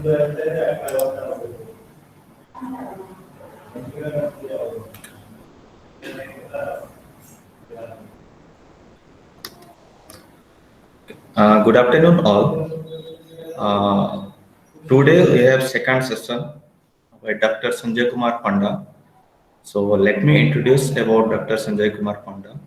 Good afternoon, all. Today we have second session by Dr. Sanjay Kumar Panda. So let me introduce about Dr. Sanjay Kumar Panda.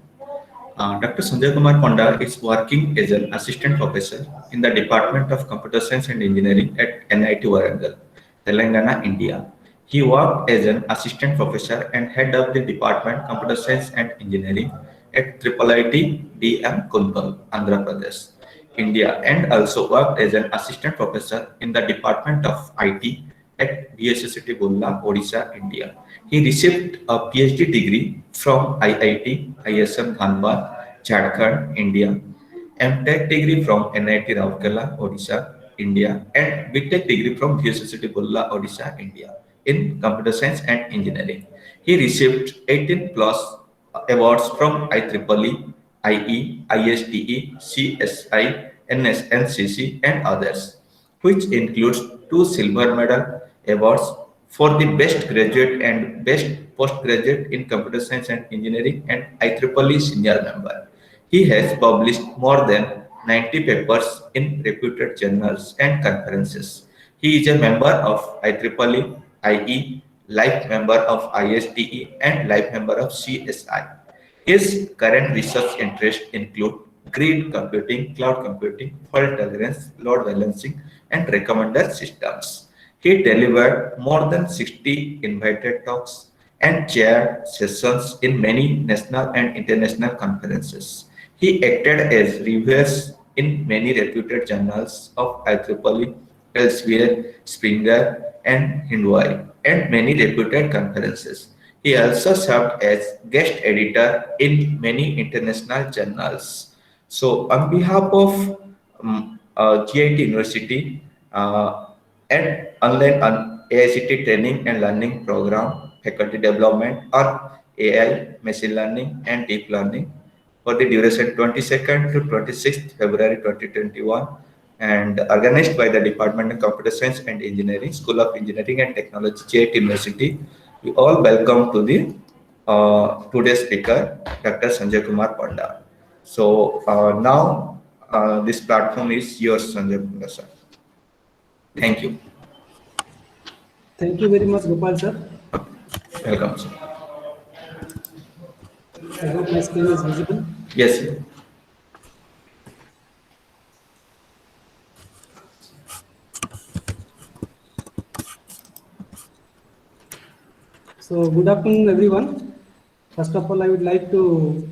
Dr. Sanjay Kumar Panda is working as an assistant professor in the Department of Computer Science and Engineering at NIT Warangal, Telangana, India. He worked as an assistant professor and head of the Department Computer Science and Engineering at IIIT DM Kuntal, Andhra Pradesh, India, and also worked as an assistant professor in the Department of IT at BSCity Bulla, Odisha, India. He received a PhD degree from IIT ISM Dhanbad, Jharkhand, India, MTech degree from NIT Rourkela, Odisha, India, and BTech degree from BSCity Bulla, Odisha, India, in computer science and engineering. He received 18 plus awards from IEEE, IE, ISTE, CSI, NSNCC, and others, which includes 2 silver medal awards for the best graduate and best postgraduate in computer science and engineering and IEEE senior member. He has published more than 90 papers in reputed journals and conferences. He is a member of IEEE, IE, life member of ISTE, and life member of CSI. His current research interests include grid computing, cloud computing, fault tolerance, load balancing, and recommender systems. He delivered more than 60 invited talks and chaired sessions in many national and international conferences. He acted as reviewers in many reputed journals of IEEE, Elsevier, Springer, and Hindwai, and many reputed conferences. He also served as guest editor in many international journals. So, on behalf of GIT University and online AICT training and learning program, faculty development on AI, machine learning, and deep learning for the duration 22nd to 26th February 2021 and organized by the Department of Computer Science and Engineering, School of Engineering and Technology, JIT University. We all welcome to the today's speaker, Dr. Sanjay Kumar Panda. So now this platform is yours, Sanjay Panda sir. Thank you. Thank you very much, Gopal sir. Welcome, sir. I hope my screen is visible. Yes, sir. So, good afternoon, everyone. First of all, I would like to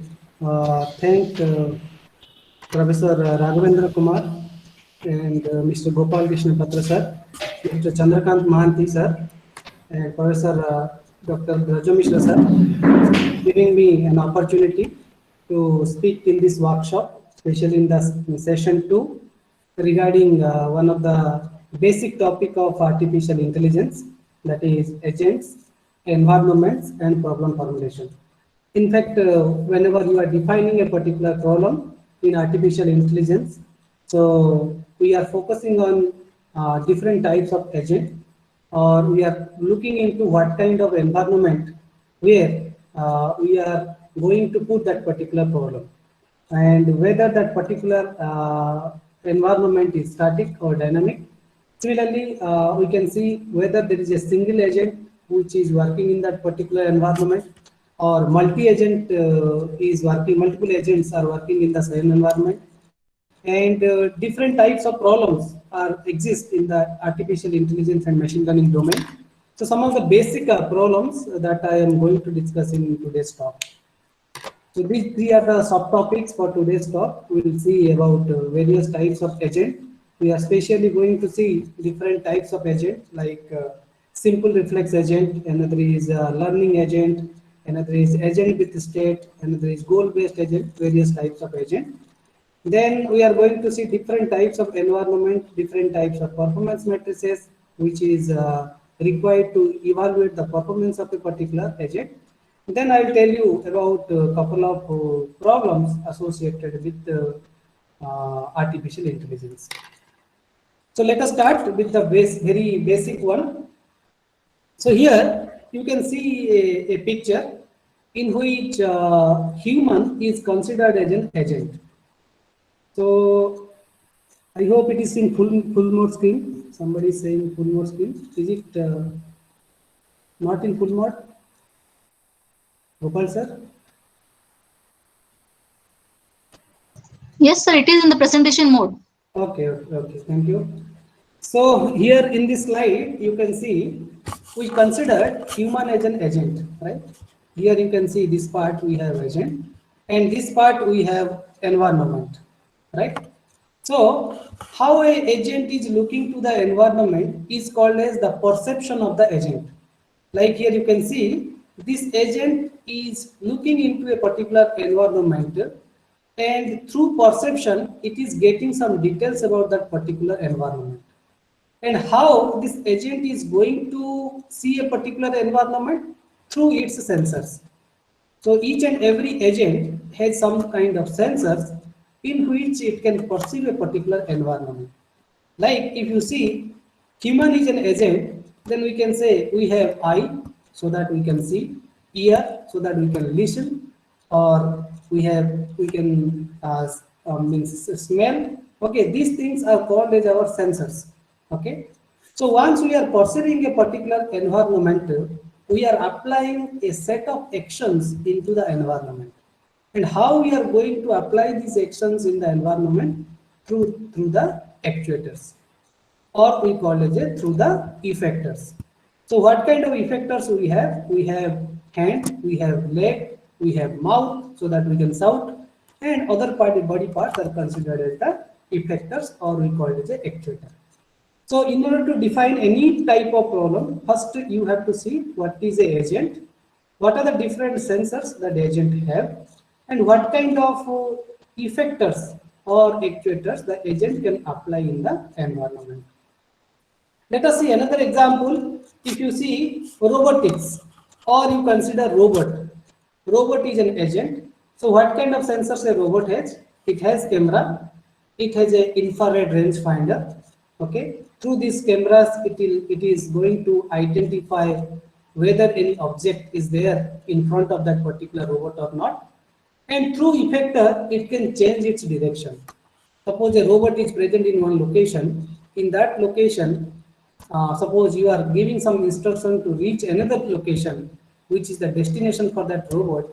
thank Professor Raghavendra Kumar and Mr. Gopal Krishna Patra sir, Mr. Chandrakant Mahanti sir, and Professor Dr. Brajo Mishra sir, giving me an opportunity to speak in this workshop, especially in the session 2, regarding one of the basic topic of artificial intelligence, that is agents, environments, and problem formulation. In fact, whenever you are defining a particular problem in artificial intelligence, so we are focusing on different types of agent, or we are looking into what kind of environment where we are going to put that particular problem, and whether that particular environment is static or dynamic. Similarly, we can see whether there is a single agent which is working in that particular environment, or multi-agent is working, multiple agents are working in the same environment, and different types of problems exist in the artificial intelligence and machine learning domain. So some of the basic problems that I am going to discuss in today's talk. So these three are the subtopics for today's talk. We will see about various types of agent. We are especially going to see different types of agent, like simple reflex agent, another is learning agent, another is agent with state, another is goal-based agent, various types of agent. Then we are going to see different types of environment, different types of performance matrices, which is required to evaluate the performance of a particular agent. Then I will tell you about a couple of problems associated with artificial intelligence. So let us start with the very basic one. So here you can see a picture in which human is considered as an agent. So I hope it is in full mode screen. Somebody is saying full mode screen. Is it not in full mode? Gopal sir? Yes, sir, it is in the presentation mode. Okay, thank you. So here in this slide, you can see we consider human as an agent, right? Here you can see this part we have agent, and this part we have environment, right? So how a agent is looking to the environment is called as the perception of the agent. Like here you can see this agent is looking into a particular environment, and through perception it is getting some details about that particular environment. And how this agent is going to see a particular environment? Through its sensors. So each and every agent has some kind of sensors in which it can perceive a particular environment. Like if you see human is an agent, then we can say we have eye so that we can see, ear so that we can listen, or we can means smell. Okay, these things are called as our sensors. Okay, so once we are perceiving a particular environment, we are applying a set of actions into the environment. And how we are going to apply these actions in the environment? Through the actuators, or we call it through the effectors. So what kind of effectors we have? We have hand, we have leg, we have mouth so that we can shout, and other body parts are considered as the effectors, or we call it as actuator. So in order to define any type of problem, first you have to see what is a agent, what are the different sensors that the agent have, and what kind of effectors or actuators the agent can apply in the environment. Let us see another example. If you see robotics, or you consider robot. Robot is an agent. So what kind of sensors a robot has? It has camera. It has a infrared range finder. Okay. Through these cameras, it is going to identify whether any object is there in front of that particular robot or not. And through effector, it can change its direction. Suppose a robot is present in one location. In that location, suppose you are giving some instruction to reach another location, which is the destination for that robot.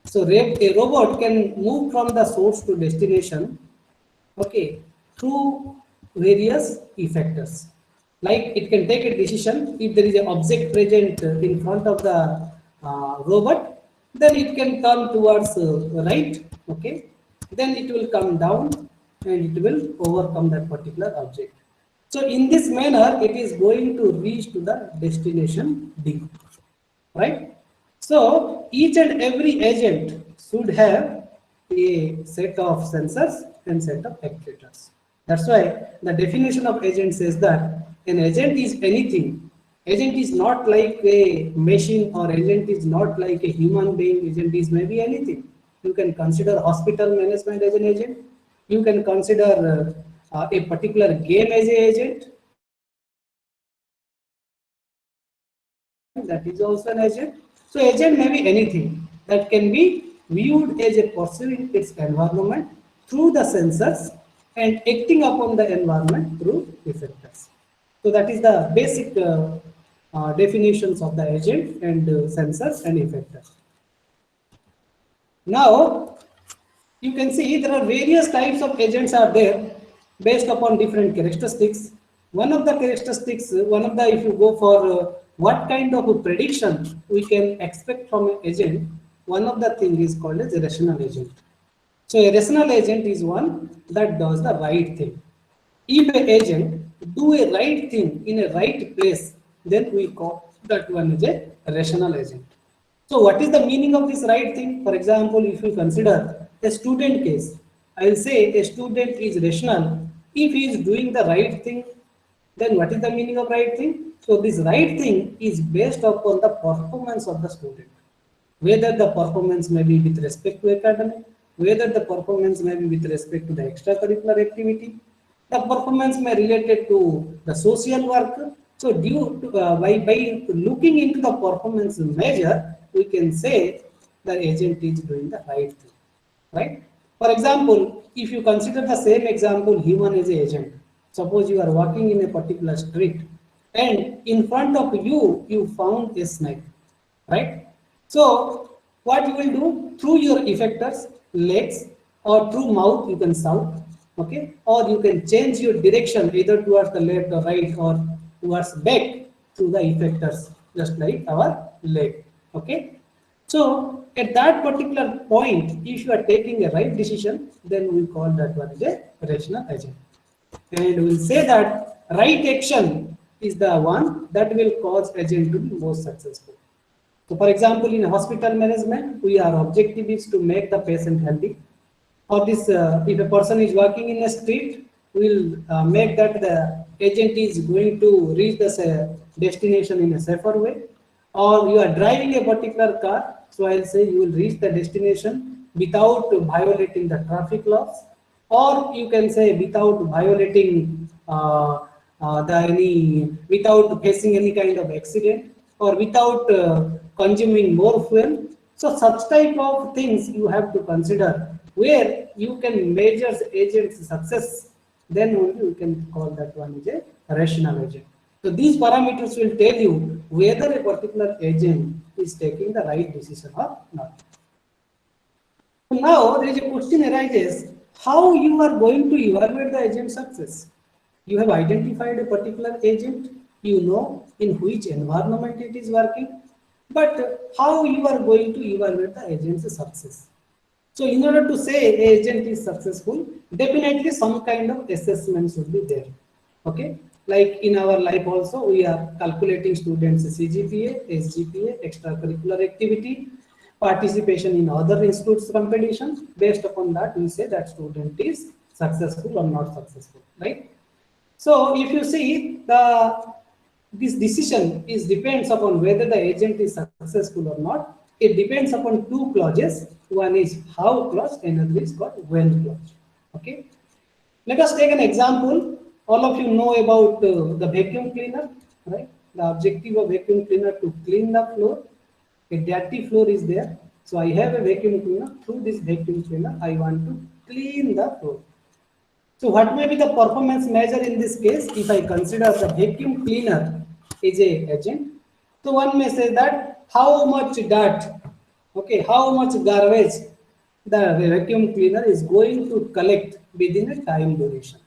So a robot can move from the source to destination, okay, through various effectors. Like it can take a decision if there is an object present in front of the robot, then it can come towards right, okay. Then it will come down and it will overcome that particular object. So in this manner, it is going to reach to the destination D, right? So each and every agent should have a set of sensors and set of actuators. That's why the definition of agent says that an agent is anything. Agent is not like a machine, or agent is not like a human being. Agent is maybe anything. You can consider hospital management as an agent. You can consider a particular game as an agent. That is also an agent. So agent may be anything that can be viewed as a perceiving its environment through the sensors and acting upon the environment through effectors. So that is the basic definitions of the agent and sensors and effectors. Now you can see there are various types of agents are there based upon different characteristics. One of the characteristics, if you go for what kind of a prediction we can expect from an agent, one of the thing is called as a rational agent. So a rational agent is one that does the right thing. If an agent do a right thing in a right place, then we call that one as a rational agent. So what is the meaning of this right thing? For example, if you consider a student case, I will say a student is rational if he is doing the right thing. Then what is the meaning of right thing? So this right thing is based upon the performance of the student. Whether the performance may be with respect to academic, whether the performance may be with respect to the extracurricular activity. The performance may related to the social work. So due to, by looking into the performance measure, we can say the agent is doing the right thing, right? For example, if you consider the same example, human as an agent. Suppose you are walking in a particular street and in front of you, you found a snake, right? So what you will do, through your effectors, legs, or through mouth, you can shout, okay? Or you can change your direction either towards the left or right or towards back through the effectors, just like our leg, okay? So at that particular point, if you are taking a right decision, then we call that one as a rational agent. And we'll say that right action is the one that will cause agent to be most successful. So for example, in hospital management, our objective is to make the patient healthy. Or this, if a person is walking in a street, we'll make that the agent is going to reach the destination in a safer way. Or you are driving a particular car, so I'll say you will reach the destination without violating the traffic laws. Or you can say without violating without facing any kind of accident, or without consuming more fuel. So such type of things you have to consider where you can measure the agent's success, then only you can call that one is a rational agent. So these parameters will tell you whether a particular agent is taking the right decision or not. So now there is a question arises, how you are going to evaluate the agent's success? You have identified a particular agent, you know in which environment it is working, but how you are going to evaluate the agent's success? So in order to say agent is successful, definitely some kind of assessment should be there. Okay, like in our life also, we are calculating students' CGPA, SGPA, extracurricular activity, participation in other institutes competitions. Based upon that, we say that student is successful or not successful, right? So if you see this decision is depends upon whether the agent is successful or not. It depends upon two clauses. One is how clause, another is called when clause. Okay. Let us take an example. All of you know about the vacuum cleaner, right? The objective of vacuum cleaner to clean the floor. A dirty floor is there. So I have a vacuum cleaner. Through this vacuum cleaner, I want to clean the floor. So what may be the performance measure in this case? If I consider the vacuum cleaner is a agent, so one may say that how much dirt, okay, how much garbage the vacuum cleaner is going to collect within a time duration.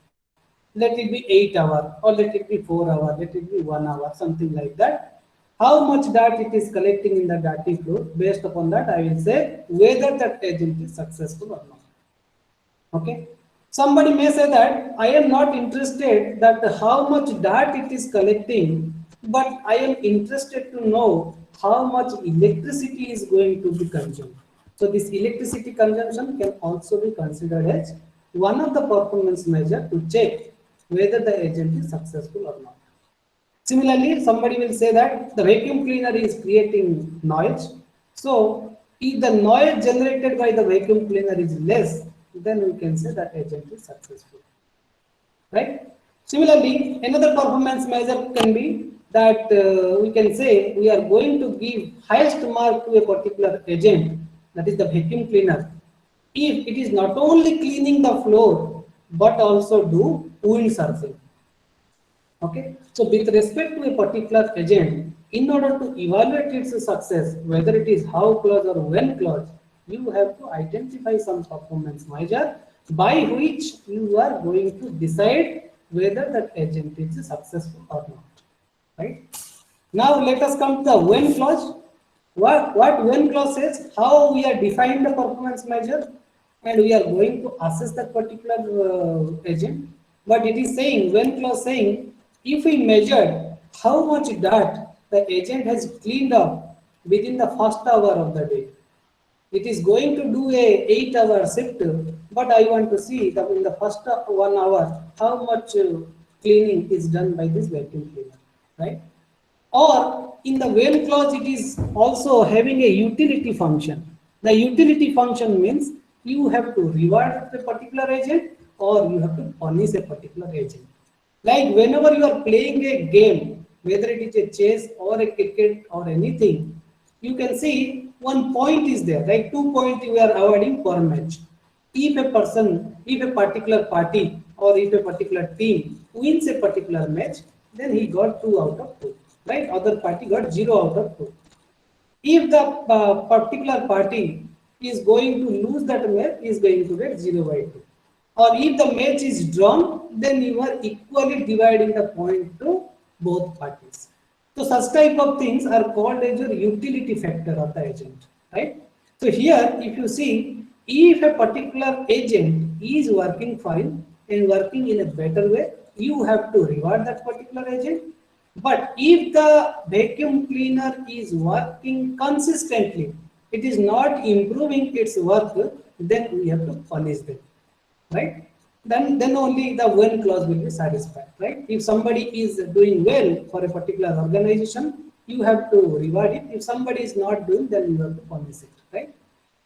Let it be 8 hours, or let it be 4 hours, let it be 1 hour, something like that. How much dirt it is collecting in the dirty floor, based upon that I will say whether that agent is successful or not. Okay. Somebody may say that I am not interested that how much dirt it is collecting, but I am interested to know how much electricity is going to be consumed. So this electricity consumption can also be considered as one of the performance measure to check whether the agent is successful or not. Similarly, somebody will say that the vacuum cleaner is creating noise. So if the noise generated by the vacuum cleaner is less, then we can say that agent is successful, right? Similarly, another performance measure can be that we can say we are going to give highest mark to a particular agent, that is the vacuum cleaner, if it is not only cleaning the floor but also do windsurfing. Okay, so with respect to a particular agent, in order to evaluate its success, whether it is how clause or when clause, you have to identify some performance measure by which you are going to decide whether that agent is successful or not. Right? Now let us come to the when clause. What when clause says, how we are defining the performance measure and we are going to assess that particular agent. But it is saying, when clause saying, if we measured how much dirt the agent has cleaned up within the first hour of the day, it is going to do a 8-hour shift, but I want to see that in the first 1 hour, how much cleaning is done by this vacuum cleaner, right? Or in the when clause, it is also having a utility function. The utility function means you have to reward the particular agent or you have to punish a particular agent. Like whenever you are playing a game, whether it is a chess or a cricket or anything, you can see one point is there, like 2 points you are avoiding per match. If a person, if a particular party or if a particular team wins a particular match, then he got 2 out of 2, right? Other party got 0 out of 2. If the particular party is going to lose that match, is going to get 0 by 2. Or if the match is drawn, then you are equally dividing the point to both parties. So such type of things are called as your utility factor of the agent, right? So here, if you see, if a particular agent is working fine and working in a better way, you have to reward that particular agent. But if the vacuum cleaner is working consistently, it is not improving its work, then we have to punish them, right? Then only the when clause will be satisfied, right? If somebody is doing well for a particular organization, you have to reward it. If somebody is not doing, then you have to punish it, right?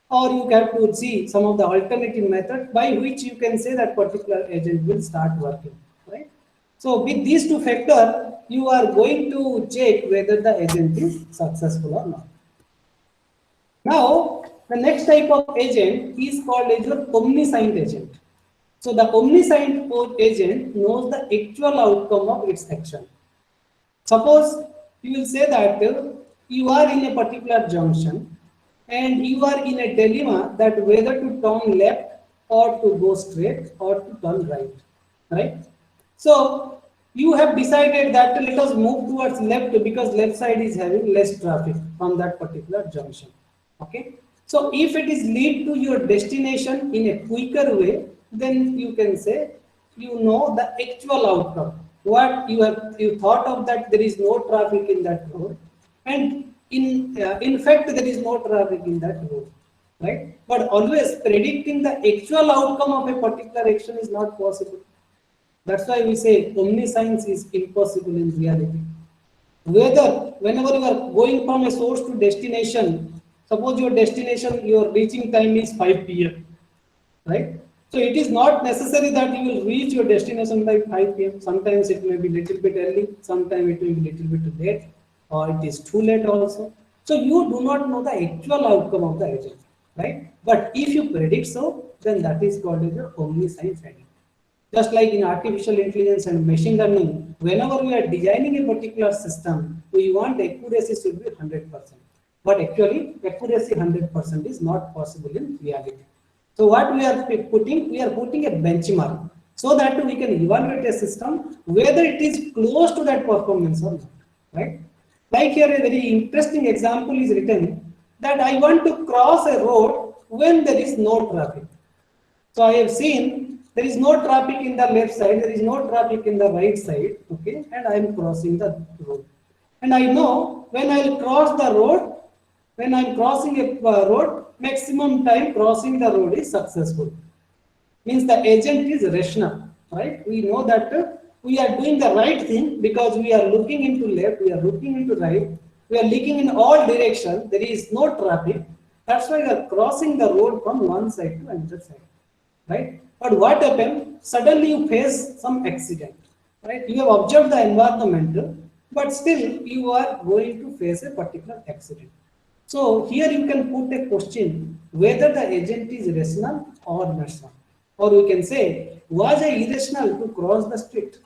Or you have to see some of the alternative methods by which you can say that particular agent will start working, right? So with these two factors, you are going to check whether the agent is successful or not. Now, the next type of agent is called as your omniscient agent. So the omniscient agent knows the actual outcome of its action. Suppose you will say that you are in a particular junction and you are in a dilemma that whether to turn left or to go straight or to turn right, right? So you have decided that let us move towards left because left side is having less traffic from that particular junction. Okay. So if it is lead to your destination in a quicker way, then you can say you know the actual outcome. What you thought of that there is no traffic in that road, and in fact there is no traffic in that road, right? But always predicting the actual outcome of a particular action is not possible. That's why we say omniscience is impossible in reality. Whenever you are going from a source to destination, suppose your destination, your reaching time is 5 p.m., right? So it is not necessary that you will reach your destination by 5 p.m. Sometimes it may be little bit early, sometimes it may be little bit late, or it is too late also. So you do not know the actual outcome of the agent, right? But if you predict so, then that is called as your omniscience agent. Just like in artificial intelligence and machine learning, whenever we are designing a particular system, we want accuracy should be 100%. But actually, accuracy 100% is not possible in reality. So what we are putting? We are putting a benchmark so that we can evaluate a system whether it is close to that performance or not, right? Like here, a very interesting example is written that I want to cross a road when there is no traffic. So I have seen there is no traffic in the left side, there is no traffic in the right side, okay, and I am crossing the road. And I know when I will cross the road, when I am crossing a road, maximum time crossing the road is successful. Means the agent is rational, right? We know that we are doing the right thing because we are looking into left, we are looking into right, we are looking in all directions, there is no traffic. That's why we are crossing the road from one side to another side, right? But what happens? Suddenly you face some accident, right? You have observed the environment, but still you are going to face a particular accident. So here you can put a question whether the agent is rational or irrational. Or we can say, was I irrational to cross the street?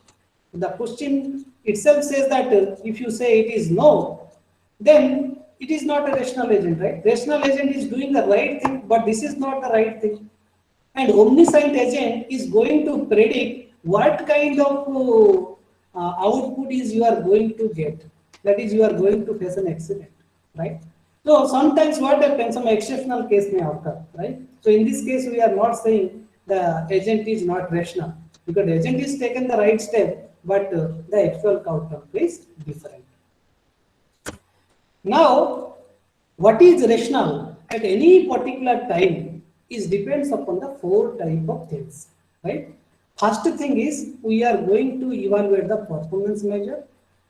The question itself says that if you say it is no, then it is not a rational agent, right? Rational agent is doing the right thing, but this is not the right thing. And omniscient agent is going to predict what kind of output is you are going to get. That is, you are going to face an accident, right? So sometimes what happens, some exceptional case may occur, right? So in this case, we are not saying the agent is not rational because the agent is taken the right step, but the actual outcome is different. Now, what is rational at any particular time is depends upon the 4 type of things, right? First thing is we are going to evaluate the performance measure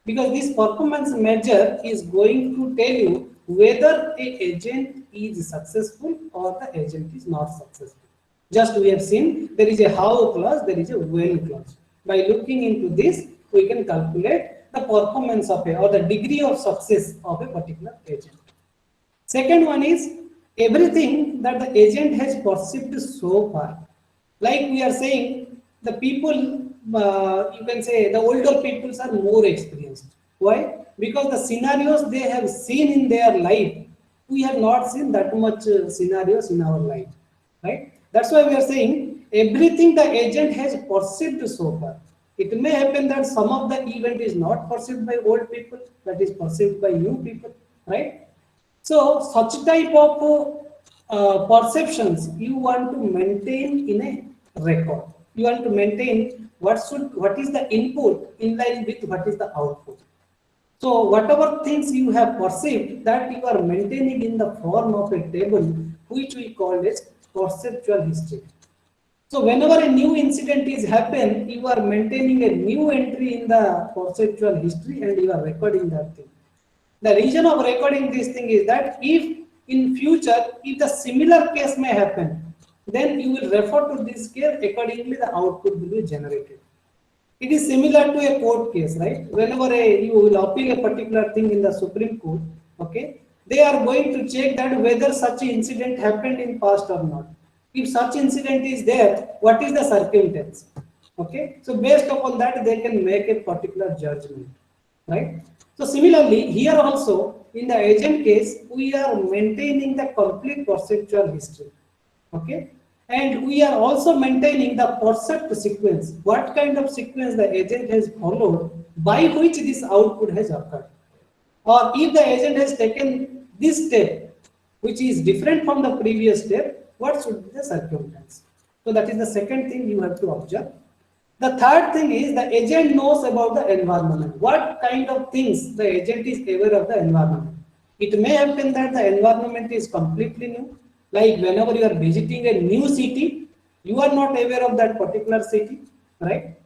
because this performance measure is going to tell you whether a agent is successful or the agent is not successful, Just we have seen there is a how clause, there is a when clause. By looking into this, we can calculate the performance of a or the degree of success of a particular agent. Second one is everything that the agent has perceived so far. Like we are saying, the people, you can say the older people are more experienced. Why? Because the scenarios they have seen in their life, we have not seen that much scenarios in our life, right? That's why we are saying everything the agent has perceived so far. It may happen that some of the event is not perceived by old people, that is perceived by new people, right? So such type of perceptions you want to maintain in a record. You want to maintain what is the input in line with what is the output. So whatever things you have perceived, that you are maintaining in the form of a table, which we call as perceptual history. So whenever a new incident is happen, you are maintaining a new entry in the perceptual history and you are recording that thing. The reason of recording this thing is that if in future, if the similar case may happen, then you will refer to this case, accordingly the output will be generated. It is similar to a court case, right? Whenever you will appeal a particular thing in the Supreme Court, okay, they are going to check that whether such an incident happened in past or not. If such incident is there, what is the circumstance? Okay, so based upon that, they can make a particular judgment, right? So similarly, here also in the agent case, we are maintaining the complete perceptual history, okay? And we are also maintaining the percept sequence, what kind of sequence the agent has followed by which this output has occurred. Or if the agent has taken this step, which is different from the previous step, what should be the circumstance? So that is the second thing you have to observe. The third thing is the agent knows about the environment. What kind of things the agent is aware of the environment. It may happen that the environment is completely new. Like whenever you are visiting a new city, you are not aware of that particular city, right?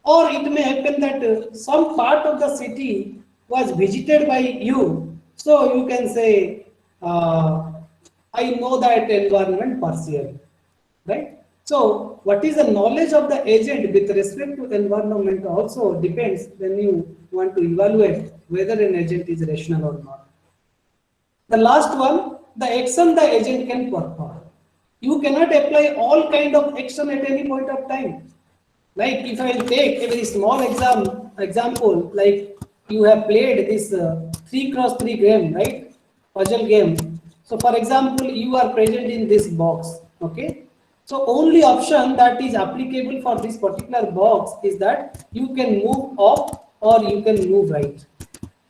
Or it may happen that some part of the city was visited by you. So you can say, I know that environment partially, right? So what is the knowledge of the agent with respect to environment also depends when you want to evaluate whether an agent is rational or not. The last one, the action the agent can perform. You cannot apply all kind of action at any point of time. Like if I will take a very small example, like you have played this 3x3 game, right? Puzzle game. So for example, you are present in this box, okay? So only option that is applicable for this particular box is that you can move up or you can move right,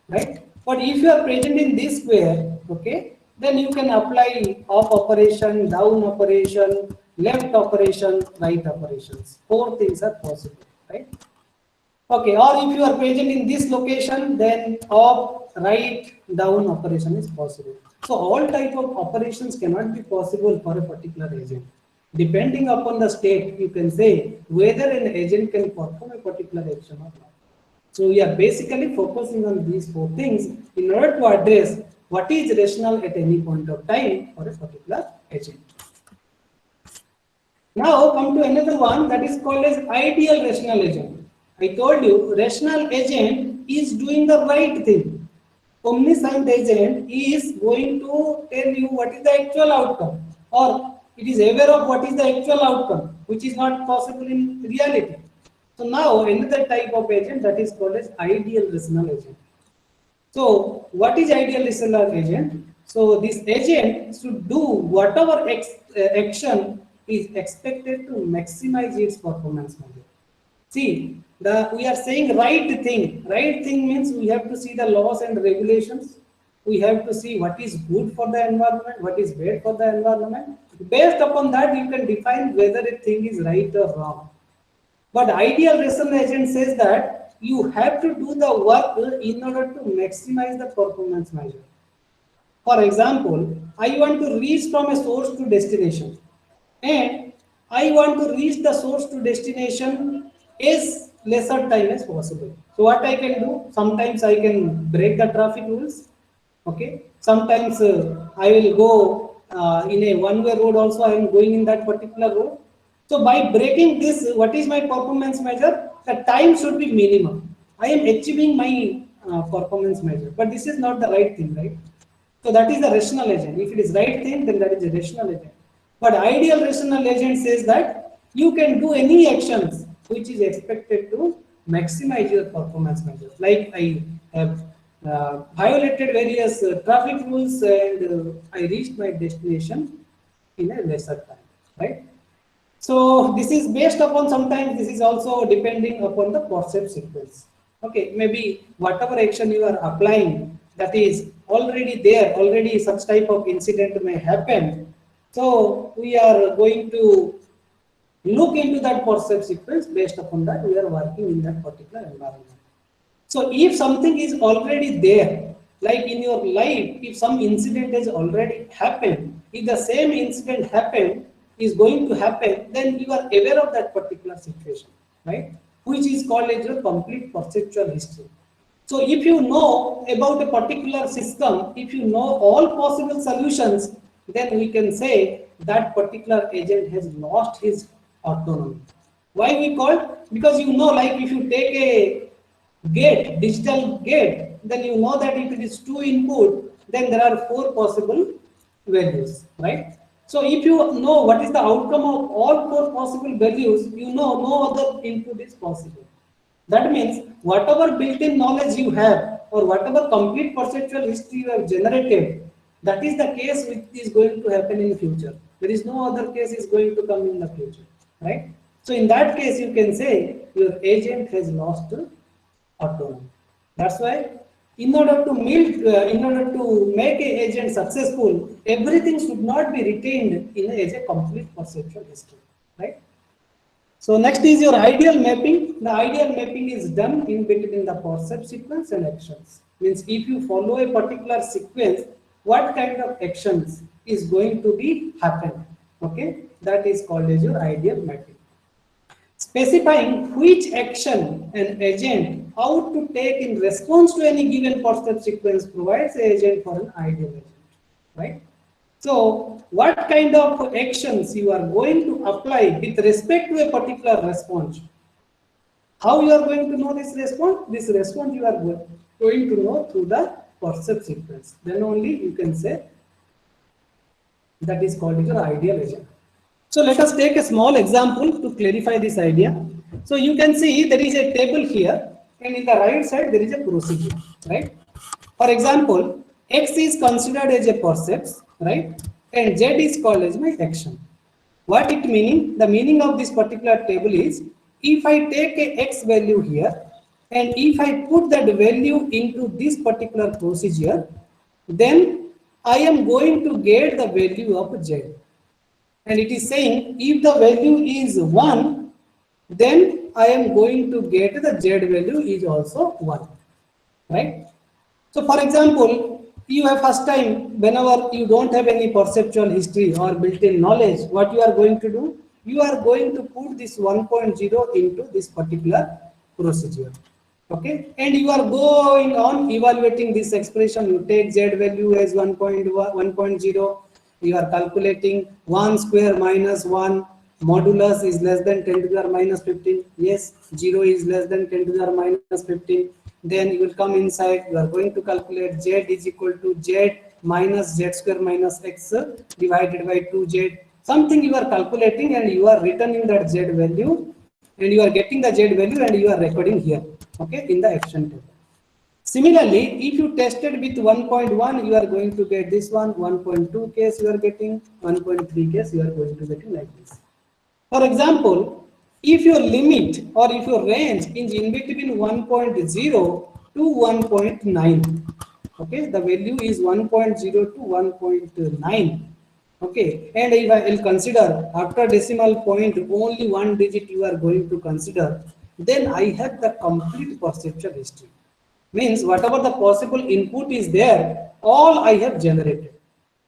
right? But if you are present in this square, okay, then you can apply up operation, down operation, left operation, right operations. 4 things are possible, right? Okay, or if you are present in this location, then up, right, down operation is possible. So all type of operations cannot be possible for a particular agent. Depending upon the state, you can say whether an agent can perform a particular action or not. So we are basically focusing on these 4 things in order to address what is rational at any point of time for a particular agent. Now come to another one that is called as ideal rational agent. I told you rational agent is doing the right thing. Omniscient agent is going to tell you what is the actual outcome, or it is aware of what is the actual outcome, which is not possible in reality. So now another type of agent that is called as ideal rational agent. So what is ideal rational agent? So this agent should do whatever action is expected to maximize its performance measure. See, we are saying right thing. Right thing means we have to see the laws and regulations. We have to see what is good for the environment, what is bad for the environment. Based upon that, you can define whether a thing is right or wrong. But ideal rational agent says that you have to do the work in order to maximize the performance measure. For example, I want to reach from a source to destination, and I want to reach the source to destination as lesser time as possible. So what I can do? Sometimes I can break the traffic rules. Okay. Sometimes I will go in a one-way road also I am going in that particular road. So by breaking this, what is my performance measure? The time should be minimum. I am achieving my performance measure, but this is not the right thing, right? So that is the rational agent. If it is right thing, then that is a rational agent. But ideal rational agent says that you can do any actions which is expected to maximize your performance measures. Like I have violated various traffic rules and I reached my destination in a lesser time, right? So this is based upon, sometimes this is also depending upon the percept sequence. Okay, maybe whatever action you are applying, that is already there, already such type of incident may happen. So we are going to look into that percept sequence. Based upon that, we are working in that particular environment. So if something is already there, like in your life, if some incident has already happened, if the same incident happened, is going to happen, then you are aware of that particular situation, right? Which is called as your complete perceptual history. So if you know about a particular system, if you know all possible solutions, then we can say that particular agent has lost his autonomy. Why we call? Because you know, like if you take a gate, digital gate, then you know that if it is 2 input, then there are 4 possible values, right? So if you know what is the outcome of all 4 possible values, you know no other input is possible. That means whatever built-in knowledge you have or whatever complete perceptual history you have generated, that is the case which is going to happen in the future. There is no other case is going to come in the future, right? So in that case, you can say your agent has lost autonomy. That's why in order to make an agent successful, everything should not be retained in as a complete perceptual history, right? So next is your ideal mapping. The ideal mapping is done in between the percept sequence and actions. Means if you follow a particular sequence, what kind of actions is going to be happen? Okay, that is called as your ideal mapping. Specifying which action an agent ought to take in response to any given percept sequence provides an agent for an ideal agent, right? So what kind of actions you are going to apply with respect to a particular response? How you are going to know this response? This response you are going to know through the percept sequence. Then only you can say that is called your ideal agent. So let us take a small example to clarify this idea. So you can see there is a table here, and in the right side there is a procedure, right? For example, X is considered as a percept, right? And Z is called as my action. What it meaning? The meaning of this particular table is, if I take a X value here, and if I put that value into this particular procedure, then I am going to get the value of Z. And it is saying if the value is 1, then I am going to get the Z value is also 1, right? So for example, you have first time, whenever you don't have any perceptual history or built-in knowledge, what you are going to do? You are going to put this 1.0 into this particular procedure. Okay, and you are going on evaluating this expression. You take Z value as 1.0. You are calculating 1 square minus 1 modulus is less than 10 to the power minus 15. Yes, 0 is less than 10 to the power minus 15. Then you will come inside. You are going to calculate Z is equal to Z minus Z square minus X divided by 2Z. Something you are calculating and you are returning that Z value, and you are getting the Z value and you are recording here, okay, in the action table. Similarly, if you tested with 1.1, you are going to get this one, 1.2 case you are getting, 1.3 case you are going to get like this. For example, if your limit or if your range is in between 1.0 to 1.9, okay, the value is 1.0 to 1.9. Okay, and if I will consider after decimal point only 1 digit you are going to consider, then I have the complete perceptual history. Means whatever the possible input is there, all I have generated.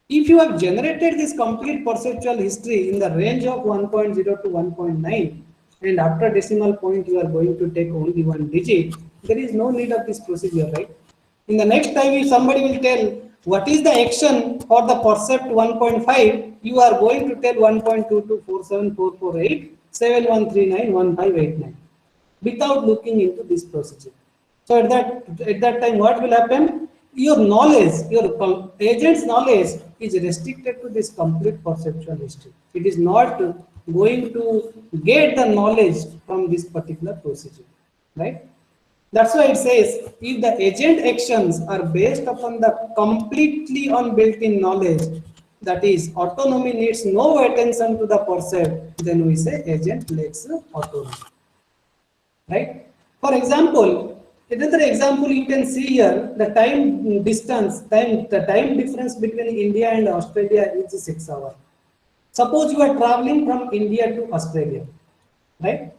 If you have generated this complete perceptual history in the range of 1.0 to 1.9, and after decimal point you are going to take only 1 digit, there is no need of this procedure, right? In the next time, if somebody will tell what is the action for the percept 1.5, you are going to tell 1.22474487139158 without looking into this procedure. So at that time, what will happen? Your knowledge, your agent's knowledge is restricted to this complete perceptual history. It is not going to get the knowledge from this particular procedure, right? That's why it says, if the agent actions are based upon the completely on built-in knowledge, that is, autonomy needs no attention to the percept, then we say agent lacks autonomy, right? For example, another example you can see here, the time difference between India and Australia is 6 hours. Suppose you are traveling from India to Australia, right?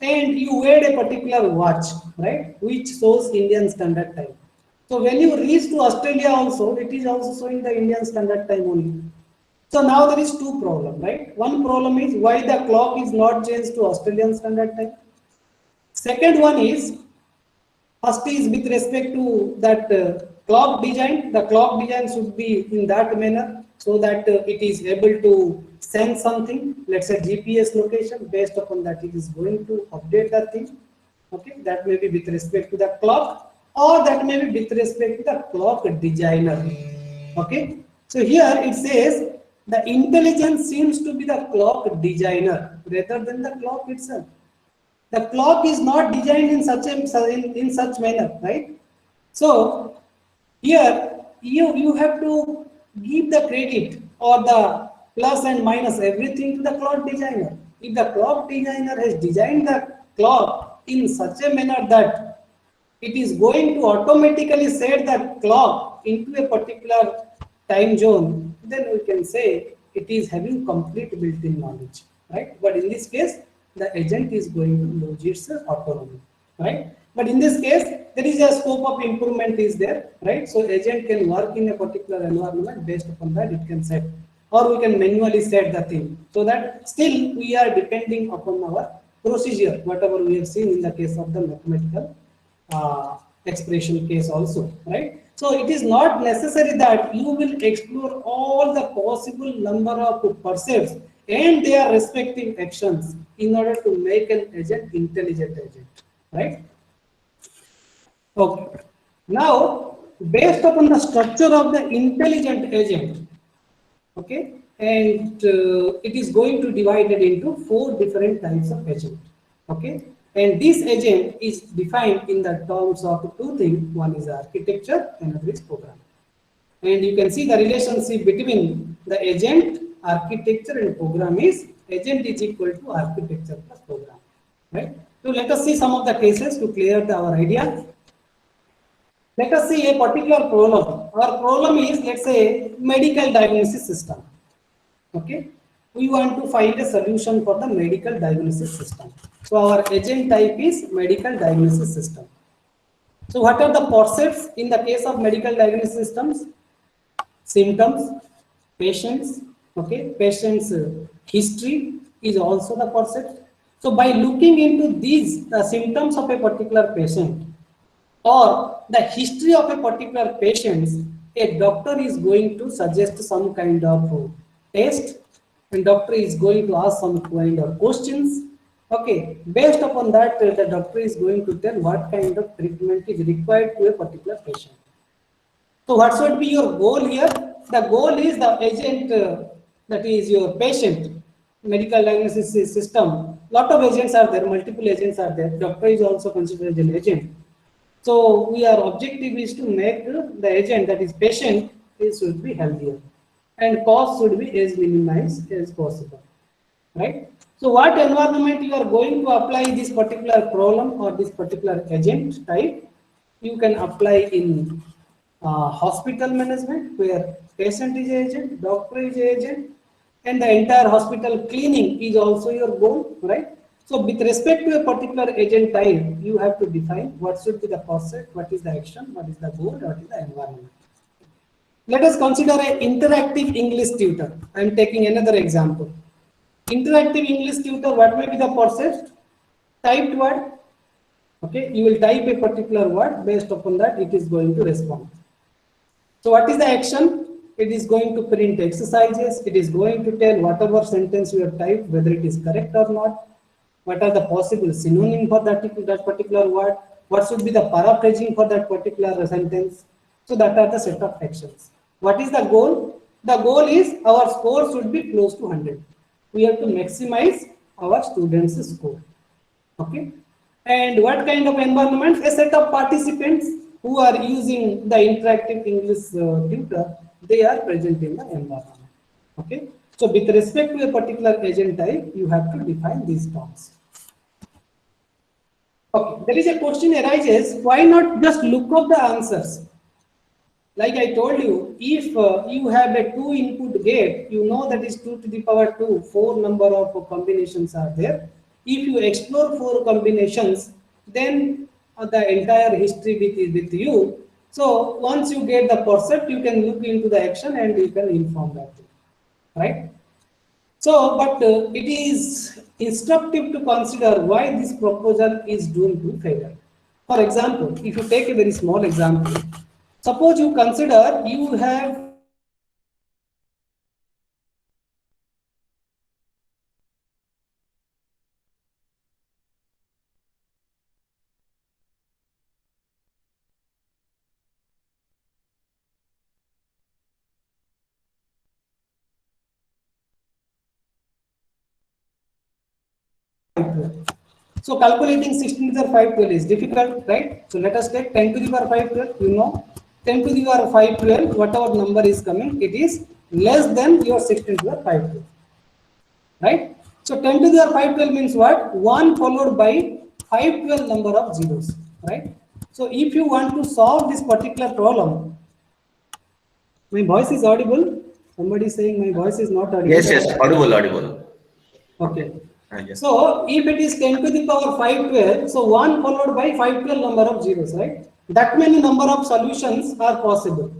And you wear a particular watch, right, which shows Indian Standard Time. So when you reach to Australia also, it is also showing the Indian Standard Time only. So now there is two problems, right? One problem is why the clock is not changed to Australian Standard Time. Second one is, first is with respect to that clock design. The clock design should be in that manner so that it is able to send something, let's say GPS location. Based upon that, it is going to update that thing. Okay, that may be with respect to the clock, or that may be with respect to the clock designer. Okay, so here it says the intelligence seems to be the clock designer rather than the clock itself. The clock is not designed in such manner, right? So here you have to give the credit or the plus and minus everything to the clock designer. If the clock designer has designed the clock in such a manner that it is going to automatically set the clock into a particular time zone, then we can say it is having complete built-in knowledge, right? But in this case, the agent is going to lose its autonomy, right? But in this case, there is a scope of improvement is there, right? So agent can work in a particular environment. Based upon that, it can set, or we can manually set the thing, so that still we are depending upon our procedure, whatever we have seen in the case of the mathematical expression case also, right? So it is not necessary that you will explore all the possible number of percepts and their respective actions in order to make an agent intelligent agent, right? Okay. Now, based upon the structure of the intelligent agent, okay, and it is going to divide it into 4 different types of agent, okay, and this agent is defined in the terms of 2 things. One is architecture, another is program. And you can see the relationship between the agent, architecture, and program is agent is equal to architecture plus program, right? So let us see some of the cases to clear our idea. Let us see a particular problem. Our problem is, let's say, medical diagnosis system. Okay, we want to find a solution for the medical diagnosis system. So our agent type is medical diagnosis system. So what are the percepts in the case of medical diagnosis systems? Symptoms, patients, okay, patient's history is also the percept. So by looking into these symptoms of a particular patient or the history of a particular patient, a doctor is going to suggest some kind of test, and doctor is going to ask some kind of questions. Okay, based upon that, the doctor is going to tell what kind of treatment is required to a particular patient. So what should be your goal here? The goal is the agent, that is your patient, medical diagnosis system. Lot of agents are there, multiple agents are there. Doctor is also considered as an agent. So our objective is to make the agent, that is patient, should be healthier, and cost should be as minimized as possible, right? So what environment you are going to apply this particular problem or this particular agent type? You can apply in hospital management, where patient is agent, doctor is agent, and the entire hospital cleaning is also your goal, right? So with respect to a particular agent type, you have to define what should be the concept, what is the action, what is the goal, what is the environment. Let us consider an interactive English tutor. I am taking another example. Interactive English tutor, what may be the concept? Typed word. Okay, you will type a particular word, based upon that it is going to respond. So what is the action? It is going to print exercises. It is going to tell whatever sentence you have typed, whether it is correct or not. What are the possible synonym for that particular word? What should be the paraphrasing for that particular sentence? So that are the set of actions. What is the goal? The goal is our score should be close to 100. We have to maximize our students' score. Okay. And what kind of environment? A set of participants who are using the interactive English tutor, they are present in the environment. Okay. So with respect to a particular agent type, you have to define these terms. Okay. There is a question arises, why not just look up the answers? Like I told you, if you have a 2 input gate, you know that is 2 to the power 2, 4 number of combinations are there. If you explore 4 combinations, then the entire history with you. So once you get the percept, you can look into the action and you can inform that, right? So, but it is instructive to consider why this proposal is doomed to failure. For example, if you take a very small example, suppose you consider you have so calculating 16 to the power 512 is difficult, right? So let us take 10 to the power 512. You know, 10 to the power 512, whatever number is coming, it is less than your 16 to the power 512, right? So 10 to the power 512 means what? 1 followed by 512 number of zeros, right? So if you want to solve this particular problem, my voice is audible. Somebody is saying my voice is not audible. Yes, audible, audible. Okay. Yes. So if it is 10 to the power 512, so 1 followed by 512 number of zeros, right? That many number of solutions are possible.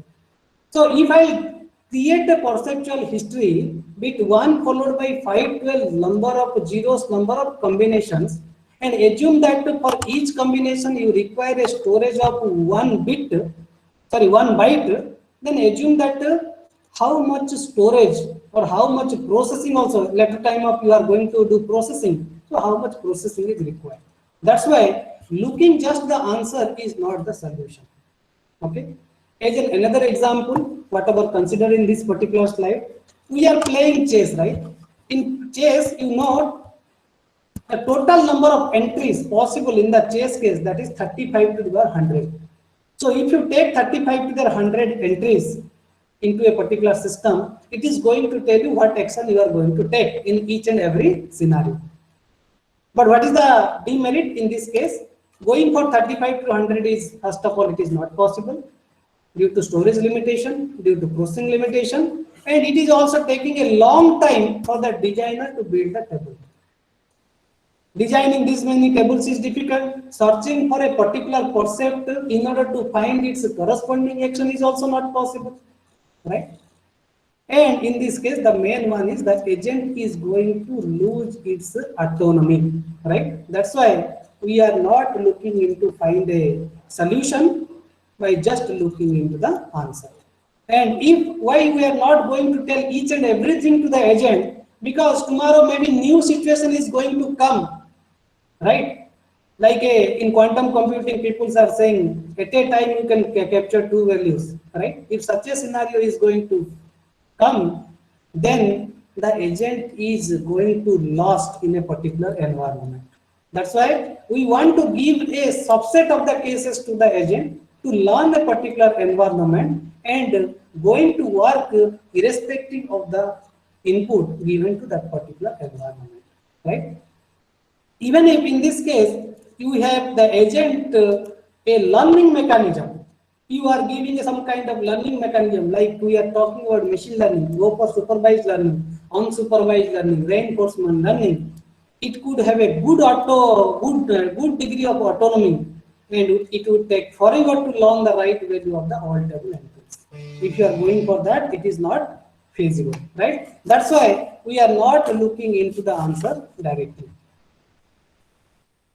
So if I create a perceptual history with 1 followed by 512 number of zeros, number of combinations, and assume that for each combination you require a storage of 1 byte, then assume that how much storage or how much processing also later time of you are going to do processing. So how much processing is required. That's why looking just the answer is not the solution. Okay. As another example, whatever consider in this particular slide, we are playing chess, right? In chess, you know, the total number of entries possible in the chess case, that is 35 to the power 100. So if you take 35 to the 100 entries into a particular system, it is going to tell you what action you are going to take in each and every scenario. But what is the demerit in this case? Going for 35 to 100 is, first of all, it is not possible due to storage limitation, due to processing limitation, and it is also taking a long time for the designer to build the table. Designing this many tables is difficult. Searching for a particular percept in order to find its corresponding action is also not possible, right? And in this case, the main one is the agent is going to lose its autonomy, right? That's why we are not looking into find a solution by just looking into the answer. And if why we are not going to tell each and everything to the agent, because tomorrow maybe new situation is going to come, right? Like in quantum computing, people are saying at a time you can capture 2 values, right? If such a scenario is going to come, then the agent is going to lost in a particular environment. That's why we want to give a subset of the cases to the agent to learn a particular environment and going to work irrespective of the input given to that particular environment, right? Even if in this case you have the agent a learning mechanism, you are giving some kind of learning mechanism, like we are talking about machine learning, go for supervised learning, unsupervised learning, reinforcement learning. It could have a good degree of autonomy, and it would take forever to learn the right value of the all table entries. If you are going for that, it is not feasible, right? That's why we are not looking into the answer directly.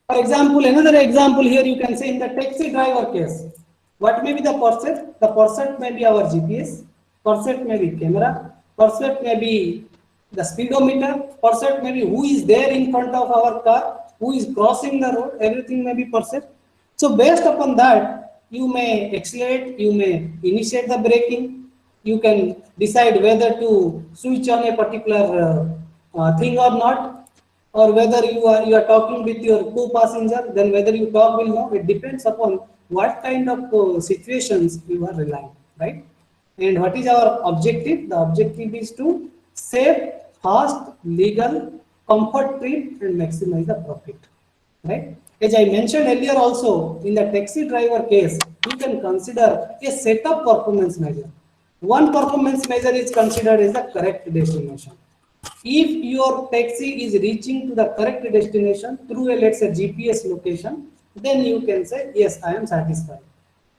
For example, another example here you can say in the taxi driver case. What may be the percept? The percept may be our GPS, percept may be camera, percept may be the speedometer, percept may be who is there in front of our car, who is crossing the road, everything may be percept. So based upon that, you may accelerate, you may initiate the braking, you can decide whether to switch on a particular thing or not, or whether you are talking with your co-passenger, then whether you talk will know. It depends upon what kind of situations you are relying, right? And what is our objective? The objective is to save, fast, legal, comfort trip, and maximize the profit, right? As I mentioned earlier also, in the taxi driver case, you can consider a set of performance measure. One performance measure is considered as the correct destination. If your taxi is reaching to the correct destination through a, let's say, GPS location, then you can say, yes, I am satisfied.